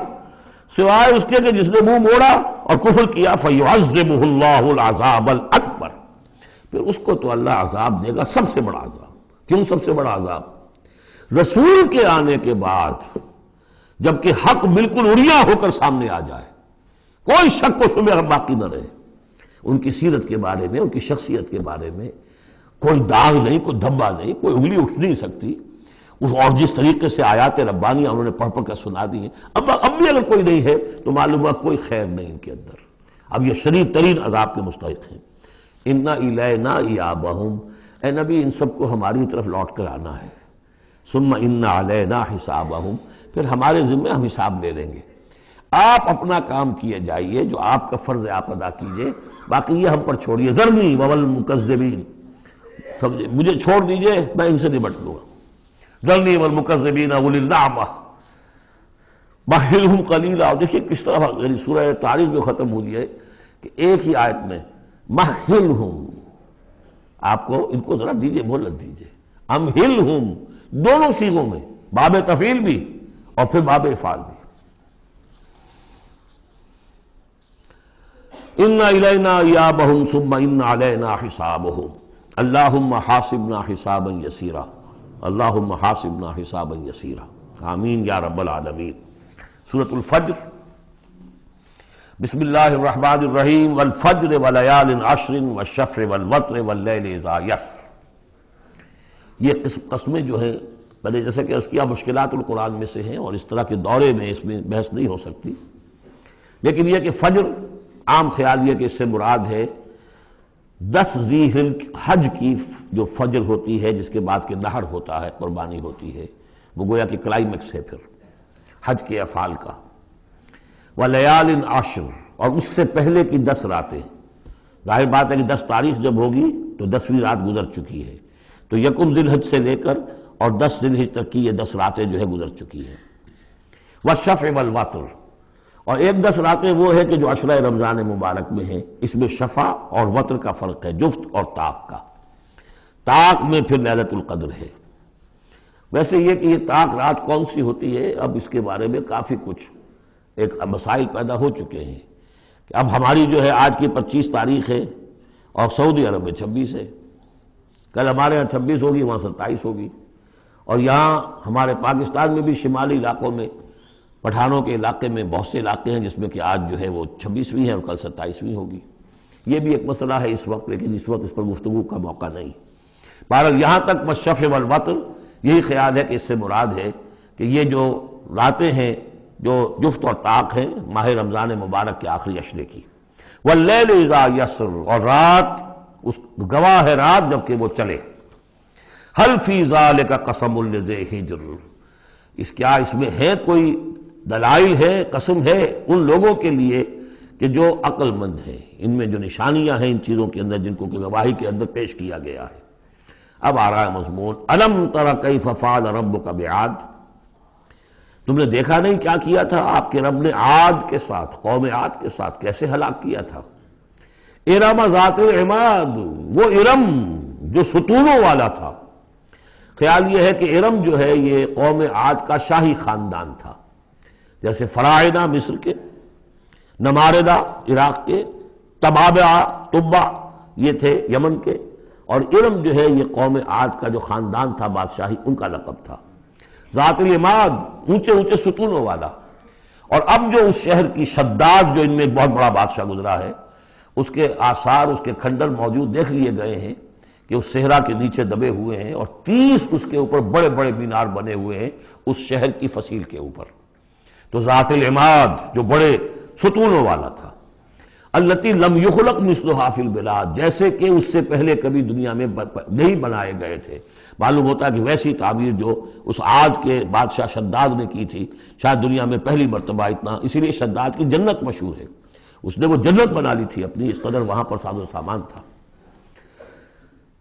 سوائے اس کے کہ جس نے منہ موڑا اور کفر کیا، فیعذبہ اللہ العذاب الاکبر، پھر اس کو تو اللہ عذاب دے گا، سب سے بڑا عذاب. کیوں سب سے بڑا عذاب؟ رسول کے آنے کے بعد جبکہ حق بالکل عریاں ہو کر سامنے آ جائے، کوئی شک و شبہ باقی نہ رہے، ان کی سیرت کے بارے میں، ان کی شخصیت کے بارے میں کوئی داغ نہیں، کوئی دھبا نہیں، کوئی انگلی اٹھ نہیں سکتی. اور جس طریقے سے آیات ربانیہ انہوں نے پڑھ پڑھ کر سنا دی ہیں، اب بھی اگر کوئی نہیں ہے تو معلوم ہوا کوئی خیر نہیں ان کے اندر. اب یہ شدید ترین عذاب کے مستحق ہیں. انا الینا ایابہم، اے نبی ان سب کو ہماری طرف لوٹ کر آنا ہے. ثم ان علینا حسابہم، پھر ہمارے ذمہ ہم حساب لے لیں گے. آپ اپنا کام کیے جائیے، جو آپ کا فرض ہے آپ ادا کیجئے، باقی یہ ہم پر چھوڑیے. ذرنی والمکذبین، سمجھے، مجھے چھوڑ دیجئے، میں ان سے نمٹ لوں گا. ذرنی والمکذبین اولی النعمہ مہلہم قلیلا. اور دیکھیے کس طرح یعنی سورہ تاریخ جو ختم ہوئی ہے کہ ایک ہی آیت میں مہلہم، آپ کو ان کو ذرا دیجئے، مہلت دیجئے. امہلہم، دونوں صیغوں میں، باب تفعیل بھی اور پھر باب افعال بھی. ان الینا ایابہم ثم ان علینا حسابہم اللہم حاسبنا حسابا یسیرا اللہم حاسبنا حسابا یسیرا. آمین یا رب العالمین. سورۃ الفجر. بسم اللہ الرحمن الرحیم. والفجر ولیال عشر والشفع والوتر واللیل اذا یسر. یہ قسمیں جو ہیں، پہلے جیسے کہ اس کی مشکلات القرآن میں سے ہیں اور اس طرح کے دورے میں اس میں بحث نہیں ہو سکتی، لیکن یہ کہ فجر، عام خیال یہ کہ اس سے مراد ہے 10 ذی الحج کی جو فجر ہوتی ہے، جس کے بعد کہ نہر ہوتا ہے، قربانی ہوتی ہے، وہ گویا کہ کلائمیکس ہے پھر حج کے افعال کا. ولیال عشر، اور اس سے پہلے کی 10 راتیں. ظاہر بات ہے کہ 10 تاریخ جب ہوگی تو 10ویں رات گزر چکی ہے، تو یکم ذی الحج سے لے کر اور 10 ذی الحج تک کی یہ 10 راتیں جو ہے گزر چکی ہیں. والشفع والوتر، اور ایک 10 راتیں وہ ہے کہ جو عشرہ رمضان مبارک میں ہیں، اس میں شفع اور وتر کا فرق ہے، جفت اور طاق کا. طاق میں پھر لیلۃ القدر ہے. ویسے یہ کہ یہ طاق رات کون سی ہوتی ہے، اب اس کے بارے میں کافی کچھ ایک مسائل پیدا ہو چکے ہیں. کہ اب ہماری جو ہے آج کی 25 تاریخ ہے اور سعودی عرب میں 26 ہے، کل ہمارے ہاں 26 ہوگی، وہاں 27 ہوگی. اور یہاں ہمارے پاکستان میں بھی شمالی علاقوں میں، پٹھانوں کے علاقے میں بہت سے علاقے ہیں جس میں کہ آج جو ہے وہ 26ویں ہے اور کل 27ویں ہوگی. یہ بھی ایک مسئلہ ہے اس وقت، لیکن اس وقت اس پر گفتگو کا موقع نہیں. بہرحال یہاں تک والشفع والوتر، یہی خیال ہے کہ اس سے مراد ہے کہ یہ جو راتیں ہیں جو جفت اور طاق ہیں ماہ رمضان مبارک کے آخری عشرے کی. واللیل اذا یسر، اور رات، اس گواہ ہے رات جبکہ وہ چلے. حل فی ذالک قسم لذی حجر، اس میں ہے کوئی دلائل ہے، قسم ہے ان لوگوں کے لیے کہ جو عقل مند ہیں. ان میں جو نشانیاں ہیں ان چیزوں کے اندر جن کو کہ گواہی کے اندر پیش کیا گیا ہے. اب آ رہا ہے مضمون. الم تر کیف فعل ربک بعاد، تم نے دیکھا نہیں کیا کیا تھا آپ کے رب نے عاد کے ساتھ، قوم عاد کے ساتھ کیسے ہلاک کیا تھا. ارم ذات العماد، وہ ارم جو ستونوں والا تھا. خیال یہ ہے کہ ارم جو ہے یہ قوم عاد کا شاہی خاندان تھا، جیسے فراعنہ مصر کے، نماردہ عراق کے، تبع یہ تھے یمن کے، اور ارم جو ہے یہ قوم عاد کا جو خاندان تھا بادشاہی، ان کا لقب تھا. ذات العماد، اونچے اونچے ستونوں والا۔ اور اب جو اس شہر کی شداد، جو ان میں ایک بہت بڑا بادشاہ گزرا ہے، اس کے آثار، اس کے کھنڈر موجود دیکھ لیے گئے ہیں کہ اس صحرا کے نیچے دبے ہوئے ہیں، اور 30 اس کے اوپر بڑے بڑے مینار بنے ہوئے ہیں اس شہر کی فصیل کے اوپر۔ تو ذات العماد جو بڑے ستونوں والا تھا، التی لم یخلق مثلھا فی البلاد، جیسے کہ اس سے پہلے کبھی دنیا میں نہیں بنائے گئے تھے۔ معلوم ہوتا ہے کہ ویسی تعبیر جو اس عاد کے بادشاہ شداد نے کی تھی، شاید دنیا میں پہلی مرتبہ اتنا، اسی لیے شداد کی جنت مشہور ہے، اس نے وہ جنت بنا لی تھی اپنی، اس قدر وہاں پر ساز و سامان تھا۔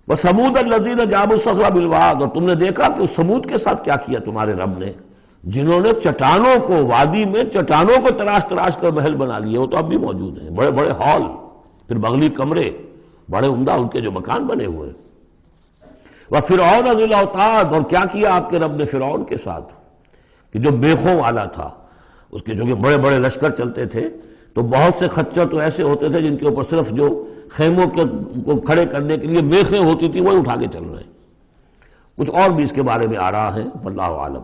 وَثَمُودَ الَّذِينَ جَابُوا الصَّخْرَ بِالْوَادِ، اور تم نے دیکھا کہ اس سمود کے ساتھ کیا کیا تمہارے رب نے، جنہوں نے چٹانوں کو، وادی میں چٹانوں کو تراش تراش کر محل بنا لیے، وہ تو اب بھی موجود ہیں، بڑے بڑے ہال، پھر بغلی کمرے، بڑے عمدہ ان کے جو مکان بنے ہوئے۔ وَفِرْعَوْنَ ذِي الْأَوْتَادِ، اور کیا کیا آپ کے رب نے فرعون کے ساتھ، کہ جو بیخوں والا تھا، اس کے جو کہ بڑے بڑے لشکر چلتے تھے، تو بہت سے خچر تو ایسے ہوتے تھے جن کے اوپر صرف جو خیموں کو کھڑے کرنے کے لیے میخیں ہوتی تھی وہی اٹھا کے چل رہے ہیں۔ کچھ اور بھی اس کے بارے میں آ رہا ہے، واللہ عالم۔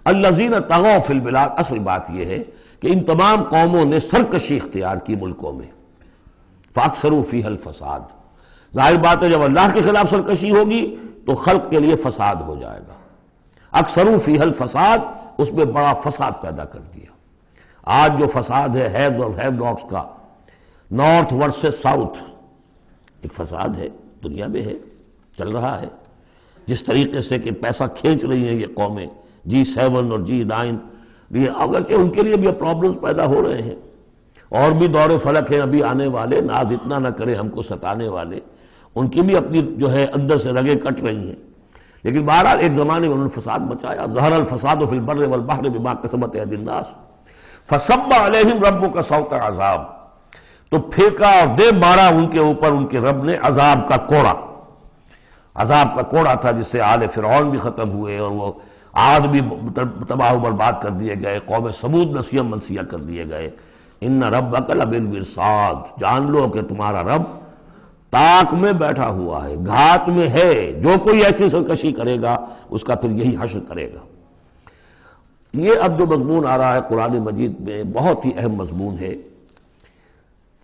الذین طغوا فی البلاد، اصل بات یہ ہے کہ ان تمام قوموں نے سرکشی اختیار کی ملکوں میں، فاکثروا فیہا الفساد، ظاہر بات ہے جب اللہ کے خلاف سرکشی ہوگی تو خلق کے لیے فساد ہو جائے گا۔ اکثروا فیہا الفساد، اس میں بڑا فساد پیدا کر دیا۔ آج جو فساد ہے ہیوز اور ہیو ناٹس کا، نارتھ ورسز ساؤتھ، ایک فساد ہے، دنیا میں ہے، چل رہا ہے، جس طریقے سے کہ پیسہ کھینچ رہی ہیں یہ قومیں، G7 اور G9، یہ اگرچہ ان کے لیے بھی پرابلمز پیدا ہو رہے ہیں، اور بھی دور فلک ہیں ابھی آنے والے، ناز اتنا نہ کرے ہم کو ستانے والے، ان کی بھی اپنی جو ہے اندر سے رگیں کٹ رہی ہیں، لیکن بہرحال ایک زمانے میں انہوں نے فساد مچایا۔ ظہر الفساد فی البر والبحر بما کسبت ایدی الناس فصب علیہم ربک صوت عذاب، تو پھینکا اور دے مارا ان کے اوپر ان کے رب نے عذاب کا کوڑا۔ عذاب کا کوڑا تھا جس سے آل فرعون بھی ختم ہوئے، اور وہ عاد بھی تباہ و برباد کر دیے گئے، قوم سمود نسیہ منسیہ کر دیے گئے۔ ان ربک لبالمرصاد، جان لو کہ تمہارا رب تاک میں بیٹھا ہوا ہے، گھات میں ہے، جو کوئی ایسی سرکشی کرے گا اس کا پھر یہی حشر کرے گا۔ یہ اب جو مضمون آ رہا ہے قرآن مجید میں بہت ہی اہم مضمون ہے۔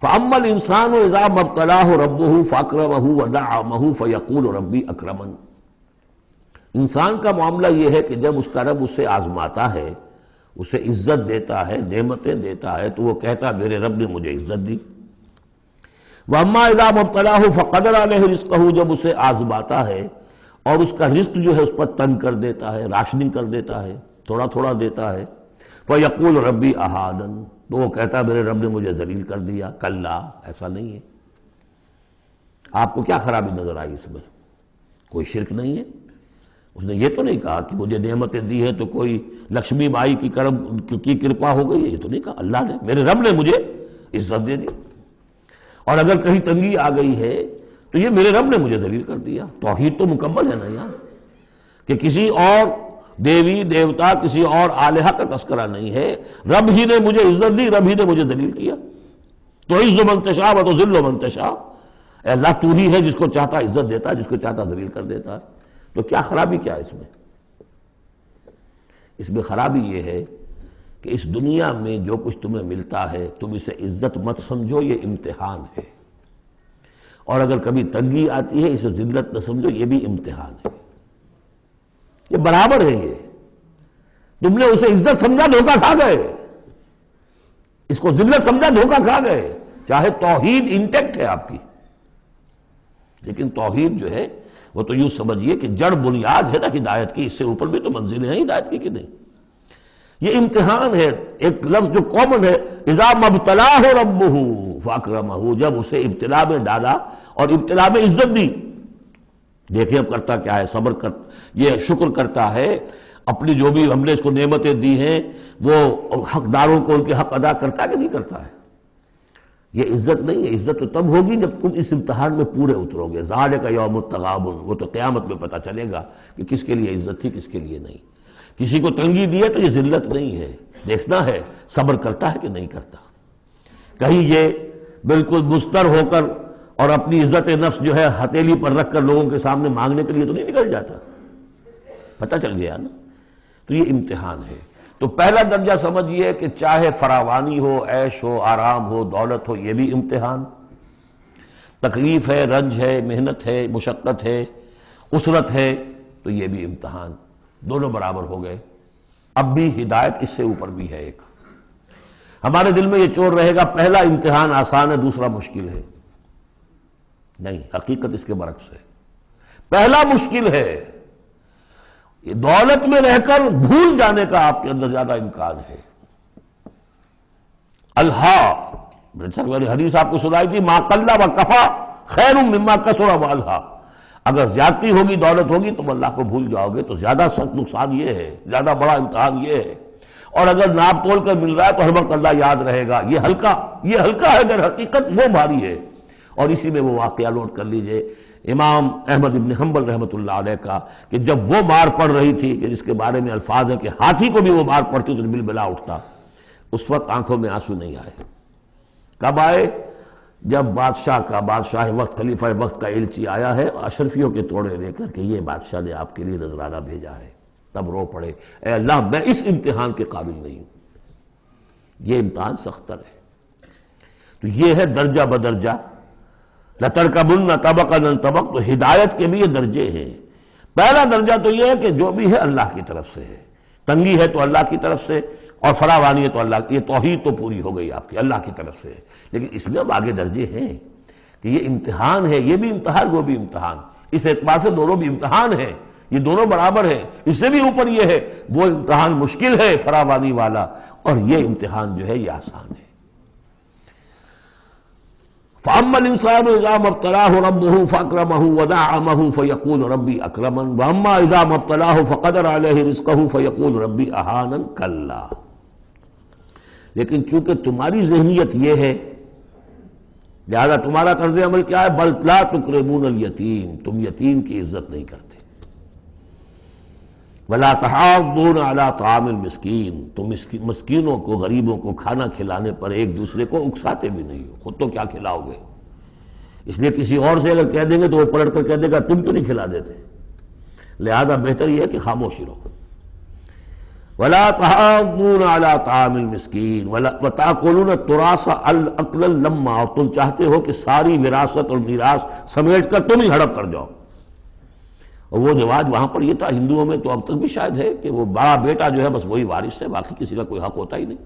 فَأَمَّا الْإِنسَانُ إِذَا مَا ابْتَلَاهُ رَبُّهُ فَأَكْرَمَهُ وَنَعَّمَهُ فَيَقُولُ رَبِّي أَكْرَمَنِ، انسان کا معاملہ یہ ہے کہ جب اس کا رب اسے آزماتا ہے، اسے عزت دیتا ہے، نعمتیں دیتا ہے، تو وہ کہتا ہے میرے رب نے مجھے عزت دی۔ وَأَمَّا إِذَا مَا ابْتَلَاهُ فَقَدَرَ عَلَيْهِ رِزْقَهُ، جب اسے آزماتا ہے اور اس کا رزق جو ہے اس پر تنگ کر دیتا ہے، راشننگ کر دیتا ہے، تھوڑا تھوڑا دیتا ہے، فَيَقُولُ رَبِّي أَهَانَنِ، تو وہ کہتا ہے میرے رب نے مجھے ذلیل کر دیا۔ کلا، ایسا نہیں ہے۔ آپ کو کیا خرابی نظر آئی اس میں؟ کوئی شرک نہیں ہے۔ اس نے یہ تو نہیں کہا کہ مجھے نعمتیں دی ہیں تو کوئی لکشمی مائی کی کرم کی کرپا ہو گئی ہے، یہ تو نہیں کہا۔ اللہ نے، میرے رب نے مجھے عزت دے دی، اور اگر کہیں تنگی آ گئی ہے تو یہ میرے رب نے مجھے ذلیل کر دیا۔ توحید تو مکمل ہے نا یہاں، کہ کسی اور دیوی دیوتا، کسی اور الہہ کا تذکرہ نہیں ہے، رب ہی نے مجھے عزت دی، رب ہی نے مجھے ذلیل کیا۔ تو عز من تشاء و تذل من تشاء، اے اللہ تو ہی ہے جس کو چاہتا عزت دیتا ہے، جس کو چاہتا ذلیل کر دیتا ہے۔ تو کیا خرابی کیا ہے اس میں؟ اس میں خرابی یہ ہے کہ اس دنیا میں جو کچھ تمہیں ملتا ہے تم اسے عزت مت سمجھو، یہ امتحان ہے، اور اگر کبھی تنگی آتی ہے اسے ذلت نہ سمجھو، یہ بھی امتحان ہے۔ یہ برابر ہے، یہ تم نے اسے عزت سمجھا دھوکہ کھا گئے، اس کو ذلت سمجھا دھوکہ کھا گئے، چاہے توحید انٹیکٹ ہے آپ کی، لیکن توحید جو ہے وہ تو یوں سمجھیے کہ جڑ بنیاد ہے نا ہدایت کی، اس سے اوپر بھی تو منزلیں ہیں ہدایت کی کہ نہیں؟ یہ امتحان ہے۔ ایک لفظ جو کامن ہے، اذا ما ابتلاہ ربہ فاکرمہ، جب اسے ابتلا میں ڈالا اور ابتلا میں عزت دی۔ دیکھیں اب کرتا کیا ہے، صبر کر، یہ شکر کرتا ہے، اپنی جو بھی ہم نے اس کو نعمتیں دی ہیں وہ حقداروں کو ان کے حق ادا کرتا ہے کہ نہیں کرتا ہے۔ یہ عزت نہیں ہے، عزت تو تب ہوگی جب تم اس امتحان میں پورے اترو گے۔ ذالک یوم التغابن، وہ تو قیامت میں پتہ چلے گا کہ کس کے لیے عزت تھی کس کے لیے نہیں۔ کسی کو تنگی دی ہے تو یہ ذلت نہیں ہے، دیکھنا ہے صبر کرتا ہے کہ نہیں کرتا۔ کہیں یہ بالکل مستر ہو کر اور اپنی عزت نفس جو ہے ہتھیلی پر رکھ کر لوگوں کے سامنے مانگنے کے لیے تو نہیں نکل جاتا، پتہ چل گیا نا۔ تو یہ امتحان ہے۔ تو پہلا درجہ سمجھیے کہ چاہے فراوانی ہو، عیش ہو، آرام ہو، دولت ہو، یہ بھی امتحان، تکلیف ہے، رنج ہے، محنت ہے، مشقت ہے، اسرت ہے، تو یہ بھی امتحان، دونوں برابر ہو گئے۔ اب بھی ہدایت اس سے اوپر بھی ہے ایک۔ ہمارے دل میں یہ چور رہے گا پہلا امتحان آسان ہے دوسرا مشکل ہے، نہیں، حقیقت اس کے برعکس ہے۔ پہلا مشکل ہے، یہ دولت میں رہ کر بھول جانے کا آپ کے اندر زیادہ امکان ہے۔ میں نے حدیث آپ کو سنائی تھی، ما قل و کفا خیر مما کثر و الہا، اگر زیادتی ہوگی، دولت ہوگی، تم اللہ کو بھول جاؤ گے تو زیادہ سخت نقصان یہ ہے، زیادہ بڑا امتحان یہ ہے، اور اگر ناپ تول کر مل رہا ہے تو ہر وقت اللہ یاد رہے گا، یہ ہلکا ہے، اگر حقیقت وہ بھاری ہے۔ اور اسی میں وہ واقعہ نوٹ کر لیجئے امام احمد ابن حنبل رحمۃ اللہ علیہ کا، کہ جب وہ مار پڑ رہی تھی کہ جس کے بارے میں الفاظ ہے کہ ہاتھی کو بھی وہ مار پڑتی تو بلبلا اٹھتا، اس وقت آنکھوں میں آنسو نہیں آئے۔ کب آئے؟ جب بادشاہ وقت، خلیفہ وقت کا ایلچی آیا ہے اشرفیوں کے توڑے لے کر کہ یہ بادشاہ نے آپ کے لیے نذرانہ بھیجا ہے، تب رو پڑے، اے اللہ میں اس امتحان کے قابل نہیں ہوں، یہ امتحان سختر ہے۔ تو یہ ہے درجہ بدرجہ، لَتَرْكَبُنَّ طَبَقًا عَنْ طَبَقٍ، تو ہدایت کے بھی یہ درجے ہیں۔ پہلا درجہ تو یہ ہے کہ جو بھی ہے اللہ کی طرف سے ہے، تنگی ہے تو اللہ کی طرف سے، اور فراوانی ہے تو اللہ کی، یہ توحید تو پوری ہو گئی آپ کی، اللہ کی طرف سے ہے۔ لیکن اس میں اب آگے درجے ہیں کہ یہ امتحان ہے، یہ بھی امتحان، وہ بھی امتحان، اس اعتبار سے دونوں بھی امتحان ہیں، یہ دونوں برابر ہیں۔ اس سے بھی اوپر یہ ہے، وہ امتحان مشکل ہے فراوانی والا، اور یہ امتحان جو ہے یہ آسان ہے۔ فَأَمَّا الْإِنسَانُ إِذَا مَا ابْتَلَاهُ رَبُّهُ فَأَكْرَمَهُ وَنَعَّمَهُ فَيَقُولُ رَبِّي أَكْرَمَنِ وَأَمَّا إِذَا مَا ابْتَلَاهُ فَقَدَرَ عَلَيْهِ رِزْقَهُ فَيَقُولُ رَبِّي أَهَانَنِ كَلَّا۔ لیکن چونکہ تمہاری ذہنیت یہ ہے، لہذا تمہارا طرز عمل کیا ہے؟ بَلْ لَا تُكْرِمُونَ الْيَتِيمَ، تم یتیم کی عزت نہیں کرتے، وَلَا تَحَاضُّونَ عَلَىٰ طَعَامِ الْمِسْكِينِ، تم مسکینوں کو، غریبوں کو کھانا کھلانے پر ایک دوسرے کو اکساتے بھی نہیں ہو، خود تو کیا کھلاؤ گے، اس لیے کسی اور سے اگر کہہ دیں گے تو وہ پلٹ کر کہہ دے گا تم کیوں نہیں کھلا دیتے، لہذا بہتر یہ ہے کہ خاموشی رہو۔ وَلَا تَحَاضُّونَ عَلَىٰ طَعَامِ الْمِسْكِينِ وَتَأْكُلُونَ التُّرَاثَ أَكْلًا لَمًّا، اور تم چاہتے ہو کہ ساری وراثت اور میراث سمیٹ کر تم ہی ہڑپ کر جاؤ۔ اور وہ رواج وہاں پر یہ تھا، ہندوؤں میں تو اب تک بھی شاید ہے، کہ وہ بڑا بیٹا جو ہے بس وہی وارث ہے، باقی کسی کا کوئی حق ہوتا ہی نہیں۔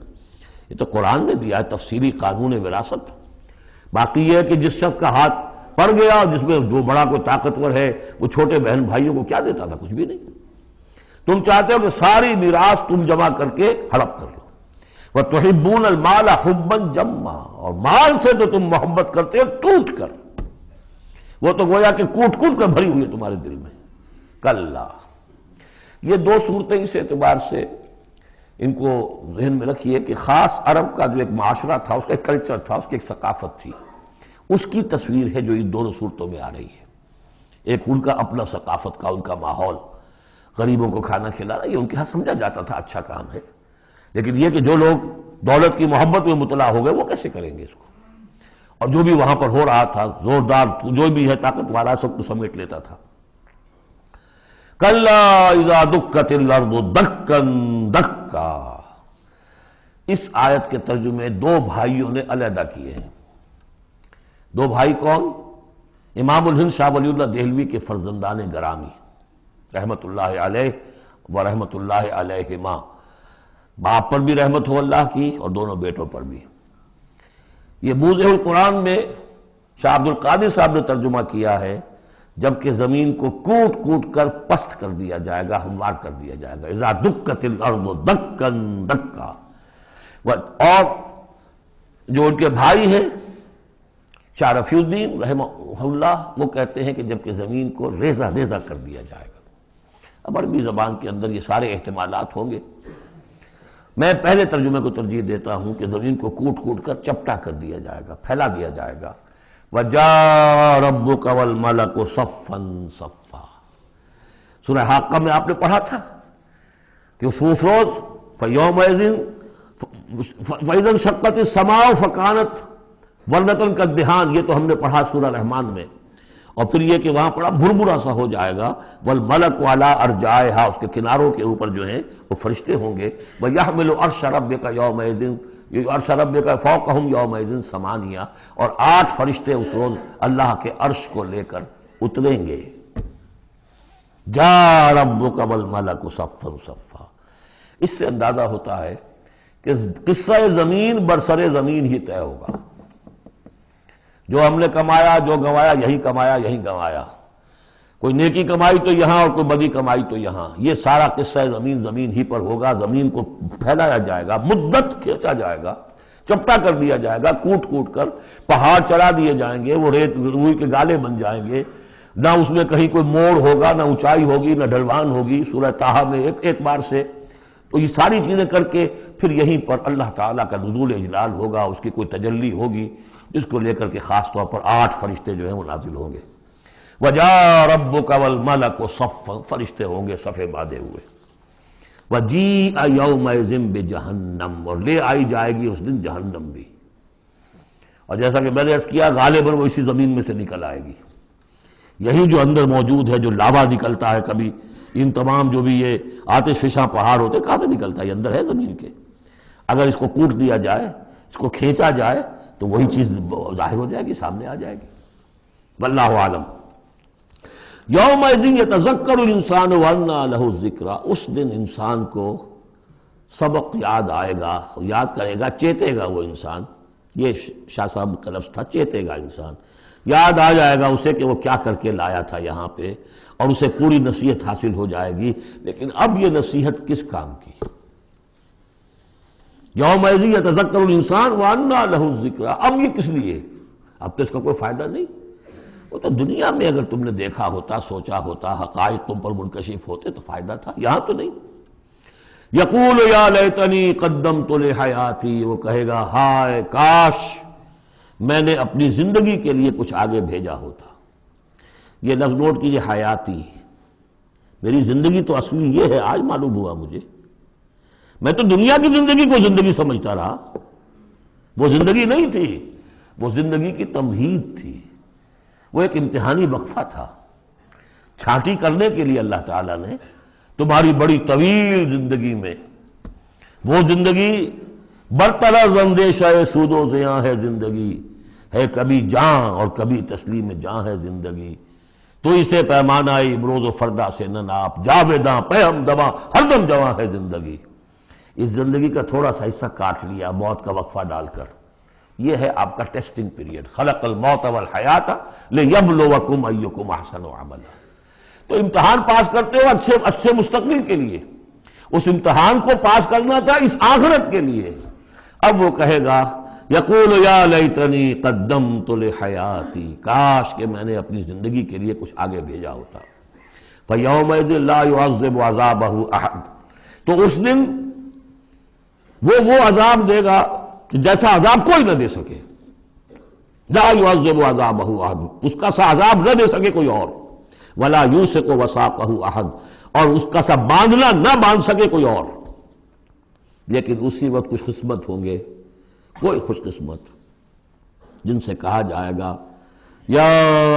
یہ تو قرآن نے دیا ہے تفصیلی قانون وراثت۔ باقی یہ ہے کہ جس شخص کا ہاتھ پڑ گیا اور جس میں جو بڑا کوئی طاقتور ہے وہ چھوٹے بہن بھائیوں کو کیا دیتا تھا؟ کچھ بھی نہیں۔ تم چاہتے ہو کہ ساری میراث تم جمع کر کے ہڑپ کر لو۔ وَتُحِبُّونَ الْمَالَ حُبًّا جَمًّا، اور مال سے تو تم محبت کرتے ہو ٹوٹ کر، وہ تو گویا کہ کوٹ کوٹ کر بھری ہوئی ہے تمہارے دل میں۔ کلا، یہ دو صورتیں اس اعتبار سے ان کو ذہن میں رکھیے کہ خاص عرب کا جو ایک معاشرہ تھا، اس کا ایک کلچر تھا، اس کی ایک ثقافت تھی، اس کی تصویر ہے جو ان دونوں صورتوں میں آ رہی ہے۔ ایک ان کا اپنا ثقافت کا، ان کا ماحول، غریبوں کو کھانا کھلانا، یہ ان کے ہاں سمجھا جاتا تھا اچھا کام ہے، لیکن یہ کہ جو لوگ دولت کی محبت میں مبتلا ہو گئے وہ کیسے کریں گے اس کو، اور جو بھی وہاں پر ہو رہا تھا زوردار جو بھی ہے طاقت والا سب کو سمیٹ لیتا تھا۔ کلا اذا دکت الارض دکا دکا، اس آیت کے ترجمے دو بھائیوں نے علیحدہ کیے ہیں۔ دو بھائی کون؟ امام الہند شاہ ولی اللہ دہلوی کے فرزندان گرامی رحمت اللہ علیہ و رحمت اللہ علیہما، باپ پر بھی رحمت ہو اللہ کی اور دونوں بیٹوں پر بھی۔ یہ موضع القرآن میں شاہ عبد القادر صاحب نے ترجمہ کیا ہے، جبکہ زمین کو کوٹ کوٹ کر پست کر دیا جائے گا، ہموار کر دیا جائے گا، اذا دکت الارض دکا دکا۔ اور جو ان کے بھائی ہیں شاہ رفیع الدین رحمہ اللہ، وہ کہتے ہیں کہ جبکہ زمین کو ریزہ ریزہ کر دیا جائے گا۔ اب عربی زبان کے اندر یہ سارے احتمالات ہوں گے، میں پہلے ترجمے کو ترجیح دیتا ہوں کہ زمین کو کوٹ کوٹ کر چپٹا کر دیا جائے گا، پھیلا دیا جائے گا۔ وَجَاءَ رَبُّكَ وَالْمَلَكُ صَفًّا صَفًّا، سورہ حاقہ میں آپ نے پڑھا تھا کہ اس روز فَيَوْمَئِذٍ فَإِذَا انشَقَّتِ السَّمَاءُ فَكَانَتْ وَرْدَةً كَالدِّهَانِ، یہ تو ہم نے پڑھا سورہ رحمان میں۔ اور پھر یہ کہ وہاں بڑا بھربھرا سا ہو جائے گا، والملک علی ارجائہا، اس کے کناروں کے اوپر جو ہیں وہ فرشتے ہوں گے، ویحمل عرش ربک یومئذ، یہ عرش ربک فوقہم یومئذ ثمانیہ، اور 8 فرشتے اس روز اللہ کے عرش کو لے کر اتریں گے۔ جاء ربک والملک صفا صفا، اس سے اندازہ ہوتا ہے کہ قصہ زمین برسر زمین ہی طے ہوگا، جو ہم نے کمایا جو گنوایا یہی کمایا یہی گنوایا، کوئی نیکی کمائی تو یہاں اور کوئی بدی کمائی تو یہاں، یہ سارا قصہ زمین زمین ہی پر ہوگا۔ زمین کو پھیلایا جائے گا، مدت کھینچا جائے گا، چپٹا کر دیا جائے گا، کوٹ کوٹ کر پہاڑ چڑھا دیے جائیں گے، وہ ریت روئی کے گالے بن جائیں گے، نہ اس میں کہیں کوئی موڑ ہوگا، نہ اونچائی ہوگی، نہ ڈھلوان ہوگی، سورہ طٰہٰ میں ایک بار سے۔ تو یہ ساری چیزیں کر کے پھر یہیں پر اللہ تعالیٰ کا نزول اجلال ہوگا، اس کی کوئی تجلی ہوگی جس کو لے کر کے خاص طور پر 8 فرشتے جو ہیں وہ نازل ہوں گے۔ وَجَاءَ رَبُّكَ وَالْمَلَكُ صَفًّا، فرشتے ہوں گے صفے باندھے ہوئے۔ وَجِيءَ يَوْمَئِذٍ بِجَهَنَّمَ، اور لے آئی جائے گی اس دن جہنم بھی، اور جیسا کہ میں نے عرض کیا غالباً وہ اسی زمین میں سے نکل آئے گی، یہی جو اندر موجود ہے، جو لاوا نکلتا ہے کبھی، ان تمام جو بھی یہ آتش فشاں پہاڑ ہوتے کہاں سے نکلتا ہے؟ یہ اندر ہے زمین کے، اگر اس کو کوٹ دیا جائے، اس کو کھینچا جائے تو وہی چیز ظاہر ہو جائے گی، سامنے آ جائے گی۔ واللہ عالم۔ یومئذ یتذکر الانسان وانیٰ لہ الذکریٰ، اس دن انسان کو سبق یاد آئے گا، یاد کرے گا، چیتے گا وہ انسان، یہ شاہ صاحب کا لفظ تھا، چیتے گا انسان، یاد آ جائے گا اسے کہ وہ کیا کر کے لایا تھا یہاں پہ، اور اسے پوری نصیحت حاصل ہو جائے گی۔ لیکن اب یہ نصیحت کس کام کی؟ یومئذ یتذکر الانسان وانیٰ لہ الذکریٰ، اب یہ کس لیے؟ اب تو اس کا کوئی فائدہ نہیں۔ وہ تو دنیا میں اگر تم نے دیکھا ہوتا، سوچا ہوتا، حقائق تم پر منکشف ہوتے تو فائدہ تھا، یہاں تو نہیں۔ یقول یا لیتنی قدمت لحیاتی، وہ کہے گا ہائے کاش میں نے اپنی زندگی کے لیے کچھ آگے بھیجا ہوتا۔ یہ لفظ نوٹ کیجئے، حیاتی، میری زندگی تو اصلی یہ ہے، آج معلوم ہوا مجھے، میں تو دنیا کی زندگی کو زندگی سمجھتا رہا، وہ زندگی نہیں تھی، وہ زندگی کی تمہید تھی، وہ ایک امتحانی وقفہ تھا، چھانٹی کرنے کے لیے اللہ تعالیٰ نے تمہاری بڑی طویل زندگی میں، وہ زندگی برطرز اندیشہ سود و زیاں ہے زندگی، ہے کبھی جاں اور کبھی تسلیم جاں ہے زندگی، تو اسے پیمانہ امروز و فردا سے نہ ناپ، جاویداں پہ ہم دواں ہر دم جواں ہے زندگی۔ اس زندگی کا تھوڑا سا حصہ کاٹ لیا موت کا وقفہ ڈال کر، یہ ہے آپ کا ٹیسٹنگ پیریڈ، خلق الموت والحیات لیبلوکم ایکم احسن عملا۔ تو امتحان پاس کرتے ہو اچھے مستقبل کے لیے، اس امتحان کو پاس کرنا تھا اس آخرت کے لیے۔ اب وہ کہے گا یقول یا لیتنی قدمت لحیاتی، کاش کہ میں نے اپنی زندگی کے لیے کچھ آگے بھیجا ہوتا۔ فیومئذ لا یعذب عذابہ احد، تو اس دن وہ عذاب دے گا کہ جیسا عذاب کوئی نہ دے سکے، لا یعذب عذابہ احد، اس کا سا عذاب نہ دے سکے کوئی اور، ولا یوثق وثاقہ احد، اور اس کا سا باندھنا نہ باندھ سکے کوئی اور۔ لیکن اسی وقت خوش قسمت ہوں گے، کوئی خوش قسمت جن سے کہا جائے گا یا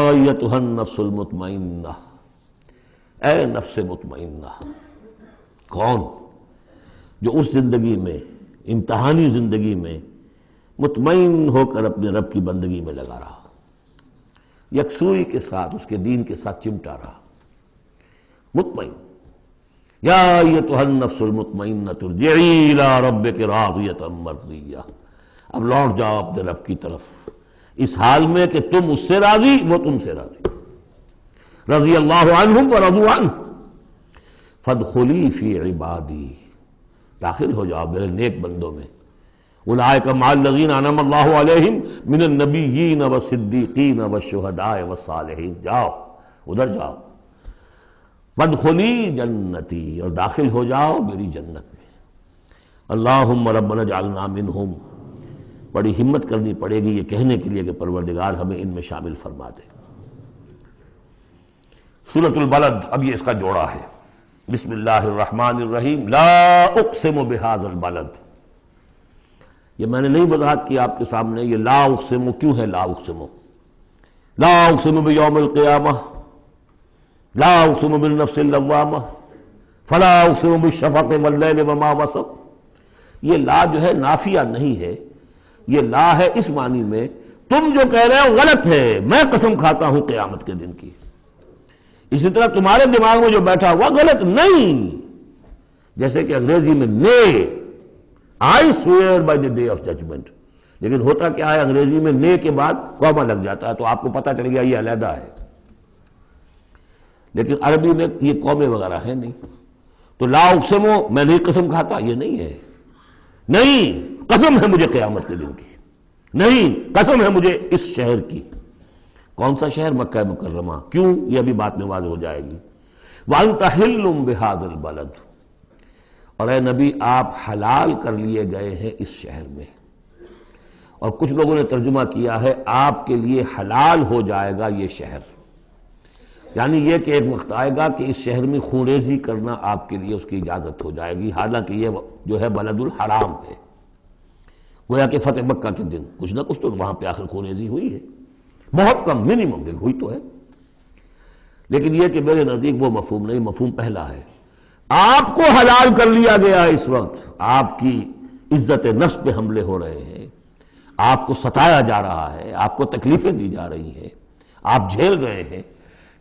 ایتھا النفس المطمئنہ، اے نفس مطمئنہ۔ کون؟ جو اس زندگی میں، امتحانی زندگی میں مطمئن ہو کر اپنے رب کی بندگی میں لگا رہا، یکسوئی کے ساتھ اس کے دین کے ساتھ چمٹا رہا، مطمئن۔ یا ایتھا النفس المطمئنہ ارجعی الی ربک راضیۃ مرضیہ، اب لوٹ جاؤ اپنے رب کی طرف اس حال میں کہ تم اس سے راضی، وہ تم سے راضی۔ رضی اللہ عنہم ورضوا عنہ فادخلی فی عبادی، داخل ہو جاؤ میرے نیک بندوں میں۔ اولئک مع الذین انعم اللہ علیہم من النبیین والصدیقین والشہداء والصالحین، جاؤ ادھر جاؤ۔ وادخلی جنتی، اور داخل ہو جاؤ میری جنت میں۔ اللہم ربنا اجعلنا منہم، بڑی ہمت کرنی پڑے گی یہ کہنے کے لیے کہ پروردگار ہمیں ان میں شامل فرما دے۔ سورۃ البلد، اب یہ اس کا جوڑا ہے۔ بسم اللہ الرحمن الرحیم، لا اقسم بہذا البلد، یہ میں نے نہیں وضاحت کی آپ کے سامنے، یہ لا اقسم کیوں ہے؟ لا اقسم، لا اقسم بیوم القیامہ، لا اقسم بالنفس اللوامہ، فلا اقسم بالشفق واللیل وما وسق۔ یہ لا جو ہے نافیہ نہیں ہے، یہ لا ہے اس معنی میں تم جو کہہ رہے ہو غلط ہے، میں قسم کھاتا ہوں قیامت کے دن کی۔ اسی طرح تمہارے دماغ میں جو بیٹھا ہوا غلط نہیں، جیسے کہ انگریزی میں نے I swear by the day of judgement, لیکن ہوتا کیا ہے انگریزی میں نے کے بعد کوما لگ جاتا ہے تو آپ کو پتہ چل گیا یہ علیحدہ ہے، لیکن عربی میں یہ کومے وغیرہ ہے نہیں۔ تو لا اقسمو میں نہیں قسم کھاتا، یہ نہیں ہے، نہیں قسم ہے مجھے قیامت کے دن کی، نہیں قسم ہے مجھے اس شہر کی۔ کون سا شہر؟ مکہ مکرمہ۔ کیوں؟ یہ ابھی بات میں واضح ہو جائے گی۔ وَأَنْتَ حِلٌّ بِهَذَا الْبَلَدِ، اور اے نبی آپ حلال کر لیے گئے ہیں اس شہر میں۔ اور کچھ لوگوں نے ترجمہ کیا ہے آپ کے لیے حلال ہو جائے گا یہ شہر، یعنی یہ کہ ایک وقت آئے گا کہ اس شہر میں خونریزی کرنا آپ کے لیے اس کی اجازت ہو جائے گی، حالانکہ یہ جو ہے بلد الحرام ہے۔ گویا کہ فتح مکہ کے دن کچھ نہ کچھ تو وہاں پہ آخر خونریزی ہوئی ہے، بہت کم، منیمم ہوئی تو ہے، لیکن یہ کہ میرے نزدیک وہ مفہوم نہیں، مفہوم پہلا ہے۔ آپ کو حلال کر لیا گیا اس وقت، آپ کی عزت نفس پہ حملے ہو رہے ہیں، آپ کو ستایا جا رہا ہے، آپ کو تکلیفیں دی جا رہی ہیں، آپ جھیل رہے ہیں۔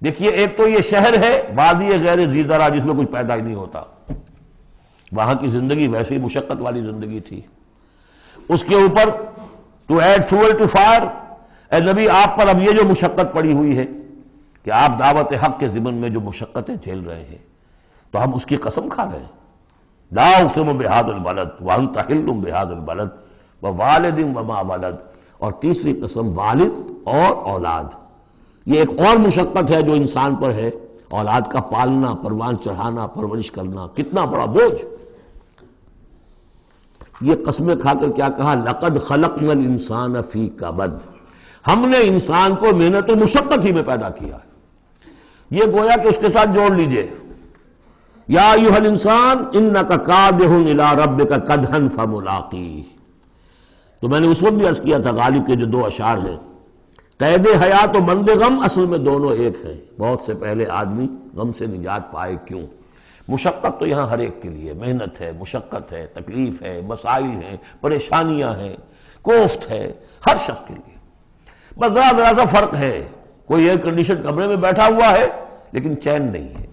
دیکھیے ایک تو یہ شہر ہے وادی غیر ذی زرع جس میں کچھ پیدا ہی نہیں ہوتا، وہاں کی زندگی ویسے ہی مشقت والی زندگی تھی، اس کے اوپر to add fuel to fire, اے نبی آپ پر اب یہ جو مشقت پڑی ہوئی ہے کہ آپ دعوت حق کے ضمن میں جو مشقتیں جھیل رہے ہیں تو ہم اس کی قسم کھا رہے ہیں۔ لا اقسم بہذا البلد وانت حل بہذا البلد ووالد وما ولد، اور تیسری قسم والد اور اولاد۔ یہ ایک اور مشقت ہے جو انسان پر ہے، اولاد کا پالنا، پروان چڑھانا، پرورش کرنا، کتنا بڑا بوجھ۔ یہ قسمیں کھا کر کیا کہا؟ لقد خلقنا الانسان فی کبد، ہم نے انسان کو محنت و مشقت ہی میں پیدا کیا ہے۔ یہ گویا کہ اس کے ساتھ جوڑ لیجئے، یا ایھا الانسان انک کادح الی ربک کدحا فملاقیہ۔ تو میں نے اس وقت بھی عرض کیا تھا غالب کے جو دو اشعار ہیں، قید حیات و بند غم اصل میں دونوں ایک ہیں، بہت سے پہلے آدمی غم سے نجات پائے کیوں؟ مشقت تو یہاں ہر ایک کے لیے، محنت ہے، مشقت ہے، تکلیف ہے، مسائل ہیں، پریشانیاں ہیں، کوفت ہے، ہر شخص کے لیے۔ بس ذرا سا فرق ہے، کوئی ایئر کنڈیشن کمرے میں بیٹھا ہوا ہے لیکن چین نہیں ہے،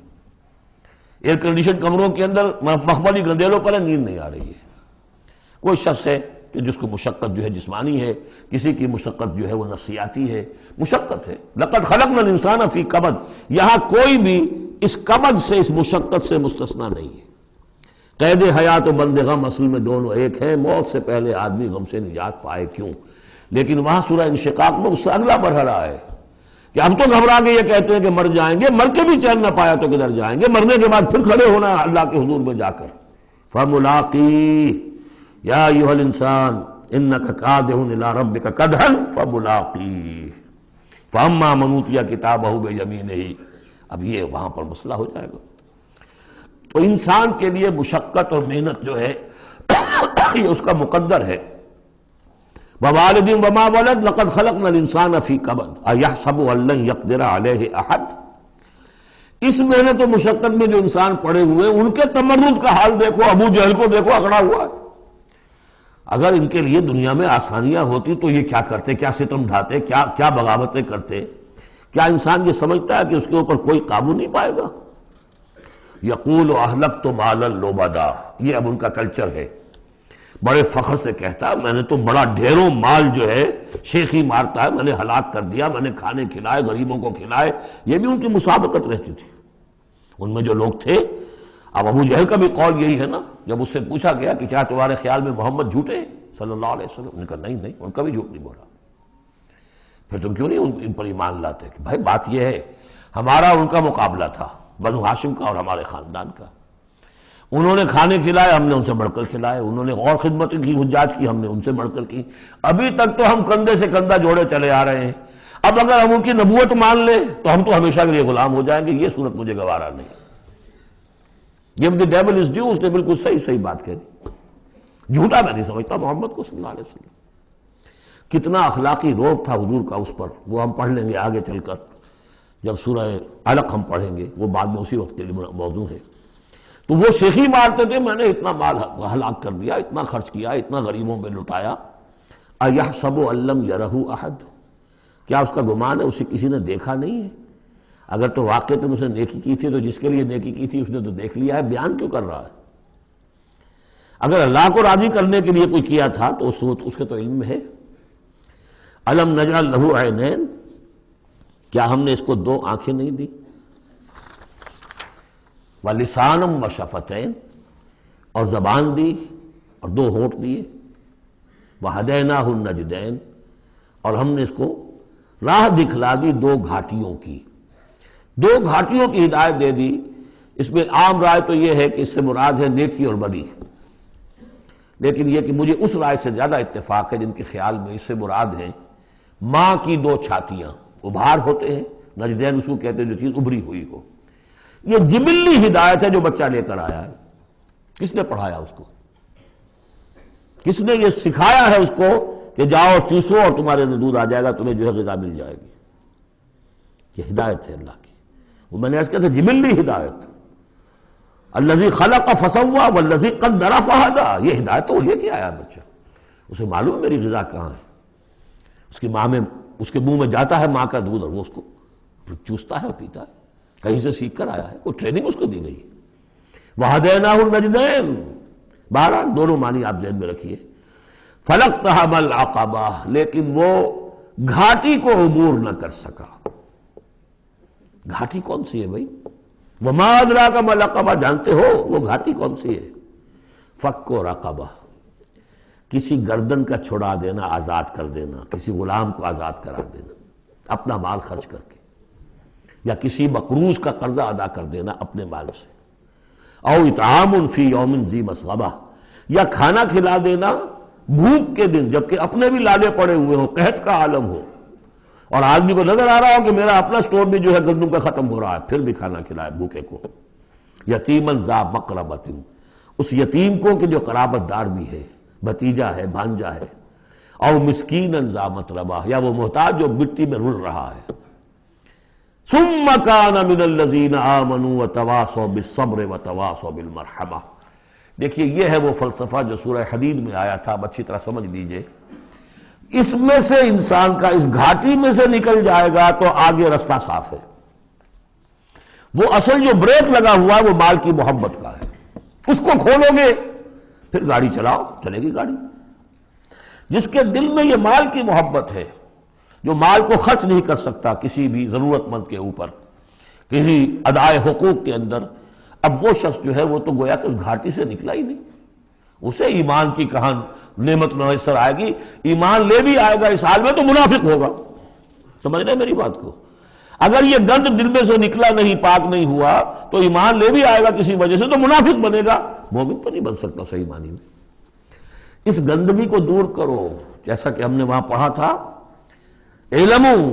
ایئر کنڈیشن کمروں کے اندر مخملی گندیلوں پر نیند نہیں آ رہی ہے۔ کوئی شخص ہے کہ جس کو مشقت جو ہے جسمانی ہے، کسی کی مشقت جو ہے وہ نفسیاتی ہے، مشقت ہے۔ لقد خلقنا الانسان فی کبد، یہاں کوئی بھی اس کبد سے، اس مشقت سے مستثنا نہیں ہے۔ قید حیات و بند غم اصل میں دونوں ایک ہیں، موت سے پہلے آدمی غم سے نجات پائے کیوں؟ لیکن وہاں سورہ انشقاق میں اس سے اگلا مرحلہ ہے کہ اب تو گھبرا کے یہ کہتے ہیں کہ مر جائیں گے، مر کے بھی چین نہ پایا تو کدھر جائیں گے، مرنے کے بعد پھر کھڑے ہونا ہے اللہ کے حضور میں جا کر۔ فملاقی یا ایھا الانسان انک کادح الی ربک کدحا فملاقیہ فاما من اوتی کتابہ بیمینہ۔ اب یہ وہاں پر مسئلہ ہو جائے گا۔ تو انسان کے لیے مشقت اور محنت جو ہے یہ اس کا مقدر ہے۔ ووالد وما ولد لقد خلقنا الانسان فی کبد ایحسب ان لن یقدر علیہ احد۔ اس محنت و مشقت میں جو انسان پڑے ہوئے ان کے تمرد کا حال دیکھو، ابو جہل کو دیکھو اکڑا ہوا ہے۔ اگر ان کے لیے دنیا میں آسانیاں ہوتی تو یہ کیا کرتے، کیا ستم ڈھاتے، کیا بغاوتیں کرتے؟ کیا انسان یہ سمجھتا ہے کہ اس کے اوپر کوئی قابو نہیں پائے گا؟ یقول اہلکت مالا لبدا، یہ اب ان کا کلچر ہے، بڑے فخر سے کہتا ہے میں نے تو بڑا ڈھیروں مال جو ہے شیخی مارتا ہے، میں نے ہلاک کر دیا، میں نے کھانے کھلائے، غریبوں کو کھلائے۔ یہ بھی ان کی مسابقت رہتی تھی۔ ان میں جو لوگ تھے، اب ابو جہل کا بھی قول یہی ہے نا، جب اس سے پوچھا گیا کہ کیا تمہارے خیال میں محمد جھوٹے ہیں صلی اللہ علیہ وسلم، انہوں نے کہا نہیں ان کا بھی جھوٹ نہیں بولا۔ پھر تم کیوں نہیں ان پر ایمان لاتے؟ کہ بھائی بات یہ ہے ہمارا ان کا مقابلہ تھا، بنو ہاشم کا اور ہمارے خاندان کا۔ انہوں نے کھانے کھلائے، ہم نے ان سے بڑھ کر کھلائے، انہوں نے اور خدمت کی، حجاج کی، ہم نے ان سے بڑھ کر کی۔ ابھی تک تو ہم کندھے سے کندھا جوڑے چلے آ رہے ہیں، اب اگر ہم ان کی نبوت مان لیں تو ہم تو ہمیشہ کے لیے غلام ہو جائیں گے، یہ صورت مجھے گوارا نہیں۔ Give the devil his due، اس نے بالکل صحیح بات کہہ دی۔ جھوٹا میں نہیں سمجھتا محمد کو صلی اللہ علیہ وسلم۔ کتنا اخلاقی روب تھا حضور کا اس پر، وہ ہم پڑھ لیں گے آگے چل کر جب سورہ علق ہم پڑھیں گے، وہ بعد میں اسی وقت کے لیے موضوع ہے۔ تو وہ شیخی مارتے تھے میں نے اتنا مال ہلاک کر دیا، اتنا خرچ کیا، اتنا غریبوں میں لٹایا۔ اَيَحْسَبُ أَن لَّمْ يَرَهُ أَحَدٌ، کیا اس کا گمان ہے اسے کسی نے دیکھا نہیں ہے؟ اگر تو واقع تم اسے نیکی کی تھی تو جس کے لیے نیکی کی تھی اس نے تو دیکھ لیا ہے، بیان کیوں کر رہا ہے؟ اگر اللہ کو راضی کرنے کے لیے کوئی کیا تھا تو اس کے تو علم ہے۔ أَلَمْ نَجْعَل لَّهُ عَيْنَيْنِ، کیا ہم نے اس کو دو آنکھیں نہیں دی؟ وَلِسَانًا وَشَفَتَيْنِ، اور زبان دی اور دو ہونٹ دیے۔ وَهَدَيْنَاهُ النَّجْدَيْنِ، اور ہم نے اس کو راہ دکھلا دی دو گھاٹیوں کی، دو گھاٹیوں کی ہدایت دے دی۔ اس میں عام رائے تو یہ ہے کہ اس سے مراد ہے نیکی اور بدی، لیکن یہ کہ مجھے اس رائے سے زیادہ اتفاق ہے جن کے خیال میں اس سے مراد ہے ماں کی دو چھاتیاں، ابھار ہوتے ہیں، نجدین اس کو کہتے ہیں جو چیز ابھری ہوئی ہو۔ یہ جبلی ہدایت ہے جو بچہ لے کر آیا ہے۔ کس نے پڑھایا اس کو؟ کس نے یہ سکھایا ہے اس کو کہ جاؤ چوسو اور تمہارے اندر دودھ آ جائے گا، تمہیں جو ہے غذا مل جائے گی؟ یہ ہدایت ہے اللہ کی، وہ میں نے عرض کیا تھا جبلی ہدایت۔ الذی خلق فسوی والذی قدر فہدی، یہ ہدایت تو وہ لے کے آیا بچہ، اسے معلوم میری غذا کہاں ہے۔ اس کی ماں میں، اس کے منہ میں جاتا ہے ماں کا دودھ اور وہ اس کو چوستا ہے اور پیتا ہے، کہیں سے سیکھ کر آیا ہے، کوئی ٹریننگ اس کو دی گئی۔ وَهَدَيْنَاهُ النَّجْدَيْنِ، بہرحال دونوں معنی آپ ذہن میں رکھیے۔ فَلَقْتَحَمَ الْعَقَبَةَ، لیکن وہ گھاٹی کو عبور نہ کر سکا۔ گھاٹی کون سی ہے بھائی؟ وَمَا أَدْرَاكَ مَا الْعَقَبَةُ، جانتے ہو وہ گھاٹی کون سی ہے؟ فَكُّ رَقَبَةٍ، کسی گردن کا چھڑا دینا، آزاد کر دینا، کسی غلام کو آزاد کرا دینا اپنا مال خرچ کر کے، یا کسی مقروض کا قرضہ ادا کر دینا اپنے مال سے۔ او اطعام فی یوم ذی مسغبہ، یا کھانا کھلا دینا بھوک کے دن جبکہ اپنے بھی لالے پڑے ہوئے ہوں، قحط کا عالم ہو، اور آدمی کو نظر آ رہا ہو کہ میرا اپنا سٹور بھی جو ہے گندم کا ختم ہو رہا ہے، پھر بھی کھانا کھلائے بھوکے کو۔ یتیماً ذا مقربۃ، اس یتیم کو کہ جو قرابت دار بھی ہے، بھتیجا ہے، بھانجا ہے۔ او مسکیناً ذا متربہ، یا وہ محتاج جو مٹی میں رل رہا ہے۔ ثم کان من الذین آمنوا وتواصوا بالصبر وتواصوا بالمرحمہ۔ دیکھیے یہ ہے وہ فلسفہ جو سورہ حدید میں آیا تھا، اب اچھی طرح سمجھ لیجئے۔ اس میں سے انسان کا اس گھاٹی میں سے نکل جائے گا تو آگے رستہ صاف ہے۔ وہ اصل جو بریک لگا ہوا ہے وہ مال کی محبت کا ہے، اس کو کھولو گے پھر گاڑی چلاؤ، چلے گی گاڑی۔ جس کے دل میں یہ مال کی محبت ہے، جو مال کو خرچ نہیں کر سکتا کسی بھی ضرورت مند کے اوپر، کسی ادائے حقوق کے اندر، اب وہ شخص جو ہے وہ تو گویا کہ اس گھاٹی سے نکلا ہی نہیں۔ اسے ایمان کی کہاں نعمت میسر آئے گی، ایمان لے بھی آئے گا اس حال میں تو منافق ہوگا۔ سمجھ رہے میری بات کو؟ اگر یہ گند دل میں سے نکلا نہیں، پاک نہیں ہوا، تو ایمان لے بھی آئے گا کسی وجہ سے تو منافق بنے گا، مومن تو نہیں بن سکتا صحیح معنی میں۔ اس گندگی کو دور کرو، جیسا کہ ہم نے وہاں پڑھا تھا، اعلموا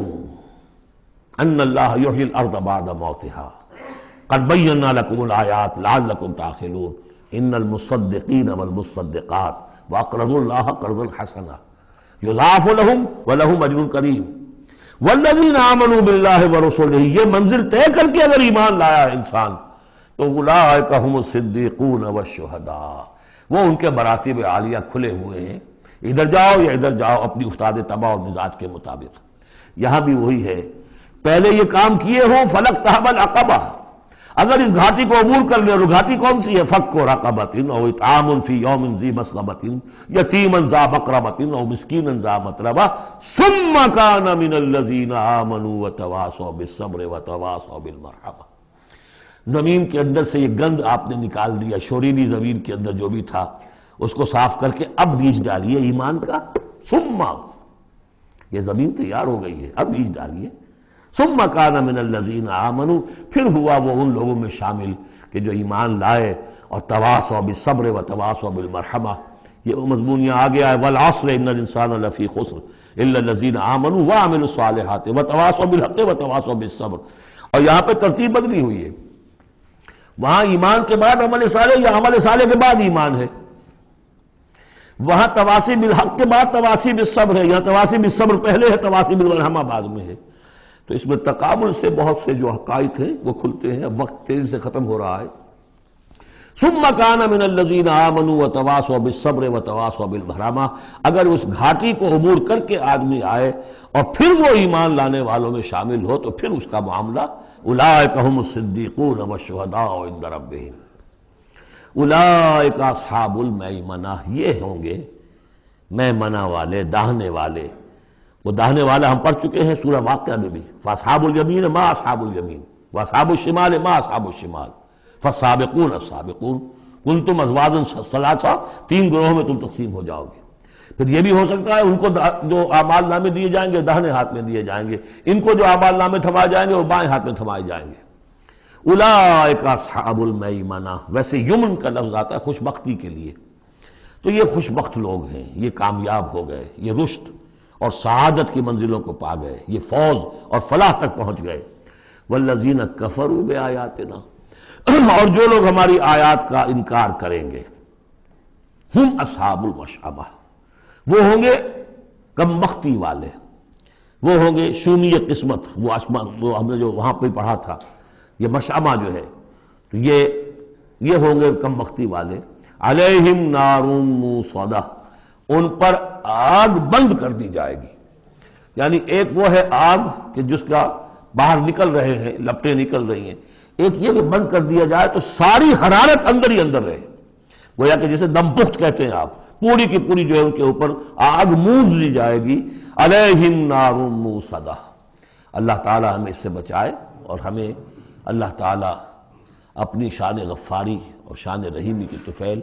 ان اللہ یحیی الارض بعد موتها قد بینا لکم الآیات لعلکم تعقلون ان المصدقین والمصدقات واقرضوا اللہ قرضا حسنا یضاعف لهم ولهم اجر کریم والذین آمنوا باللہ ورسلہ، یہ منزل طے کر کے اگر ایمان لایا ہے انسان تو اولئک هم الصدیقون والشہداء، وہ ان کے مراتب عالیہ کھلے ہوئے ہیں، ادھر جاؤ یا ادھر جاؤ اپنی استاد طبع اور مزاج کے مطابق۔ یہاں بھی وہی ہے، پہلے یہ کام کیے ہوں فلقتحم العقبہ، اگر اس گھاٹی کو عبور کر لے، اور گھاٹی کون سی ہے؟ فک رقبۃ او اطعام فی یوم ذی مسغبۃ یتیما ذا مقربۃ او مسکینا ذا متربہ ثم کان من الذین آمنوا وتواصوا بالصبر وتواصوا بالمرحمہ۔ زمین کے اندر سے یہ گند آپ نے نکال دیا، شوریلی زمین کے اندر جو بھی تھا اس کو صاف کر کے اب بیج ڈالیے ایمان کا۔ ثم، یہ زمین تیار ہو گئی ہے، اب بیج ڈالیے۔ ثم کان من الذین آمنوا، پھر ہوا وہ ان لوگوں میں شامل کہ جو ایمان لائے اور تواصوا بالصبر وتواصوا بالمرحمہ۔ یہ وہ مضمون یہاں آ گیا ہے، والعصر ان الانسان لفی خسر الا الذین آمنوا وعملوا الصالحات وتواصوا بالحق وتواصوا بالصبر۔ اور یہاں پہ ترتیب بدلی ہوئی ہے، وہاں ایمان کے بعد عمل صالح یا عمل صالح کے بعد ایمان ہے۔ وہاں تواسی بالحق کے بعد تواسی بالصبر ہے، یہاں تواسی بالصبر پہلے ہے، تواسی بالمرحمہ بعد میں ہے۔ تو اس میں تقابل سے بہت سے جو حقائق ہیں وہ کھلتے ہیں۔ اب وقت تیزی سے ختم ہو رہا ہے۔ ثم كان من الذين آمنوا وتواصوا بالصبر وتواصوا بالمرحمہ، اگر اس گھاٹی کو عبور کر کے آدمی آئے اور پھر وہ ایمان لانے والوں میں شامل ہو تو پھر اس کا معاملہ اولئک هم الصدیقون والشہداء عند ربهم، اولئک اصحاب المیمنہ، یہ ہوں گے میمنہ والے، داہنے والے۔ وہ داہنے والا ہم پڑھ چکے ہیں سورہ واقعہ میں بھی، فاصحاب الیمین ما اصحاب الیمین واصحاب الشمال ما اصحاب الشمال فالسابقون السابقون کنتم ازواجا ثلاثا، تین گروہوں میں تم تقسیم ہو جاؤ گے۔ پھر یہ بھی ہو سکتا ہے ان کو جو اعمال نامے دیے جائیں گے داہنے ہاتھ میں دیے جائیں گے، ان کو جو اعمال نامے تھمائے جائیں گے وہ بائیں ہاتھ میں تھمائے جائیں گے۔ اولئک اصحاب المیمنہ، ویسے یمن کا لفظ آتا ہے خوش بختی کے لیے، تو یہ خوش بخت لوگ ہیں، یہ کامیاب ہو گئے، یہ رشد اور سعادت کی منزلوں کو پا گئے، یہ فوز اور فلاح تک پہنچ گئے۔ والذین کفروا بآیاتنا، اور جو لوگ ہماری آیات کا انکار کریں گے، ہم اصحاب المشأمہ، وہ ہوں گے کم بختی والے، وہ ہوں گے شومی قسمت، وہ ہم نے جو وہاں پہ پڑھا تھا، یہ مشأمہ جو ہے تو یہ ہوں گے کم بختی والے۔ علیہم نار موصدہ، ان پر آگ بند کر دی جائے گی، یعنی ایک وہ ہے آگ کہ جس کا باہر نکل رہے ہیں، لپٹیں نکل رہی ہیں، ایک یہ کہ بند کر دیا جائے تو ساری حرارت اندر ہی اندر رہے، گویا کہ جسے دم پخت کہتے ہیں آپ، پوری کی پوری جو ہے ان کے اوپر آگ موند لی جائے گی۔ علیہم نار موصدہ، اللہ تعالی ہمیں اس سے بچائے اور ہمیں اللہ تعالی اپنی شان غفاری اور شان رحیمی کی طفیل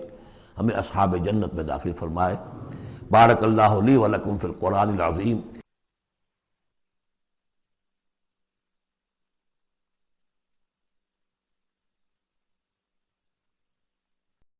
ہمیں اصحاب جنت میں داخل فرمائے۔ بارک اللہ لی ولکم فی القرآن العظیم۔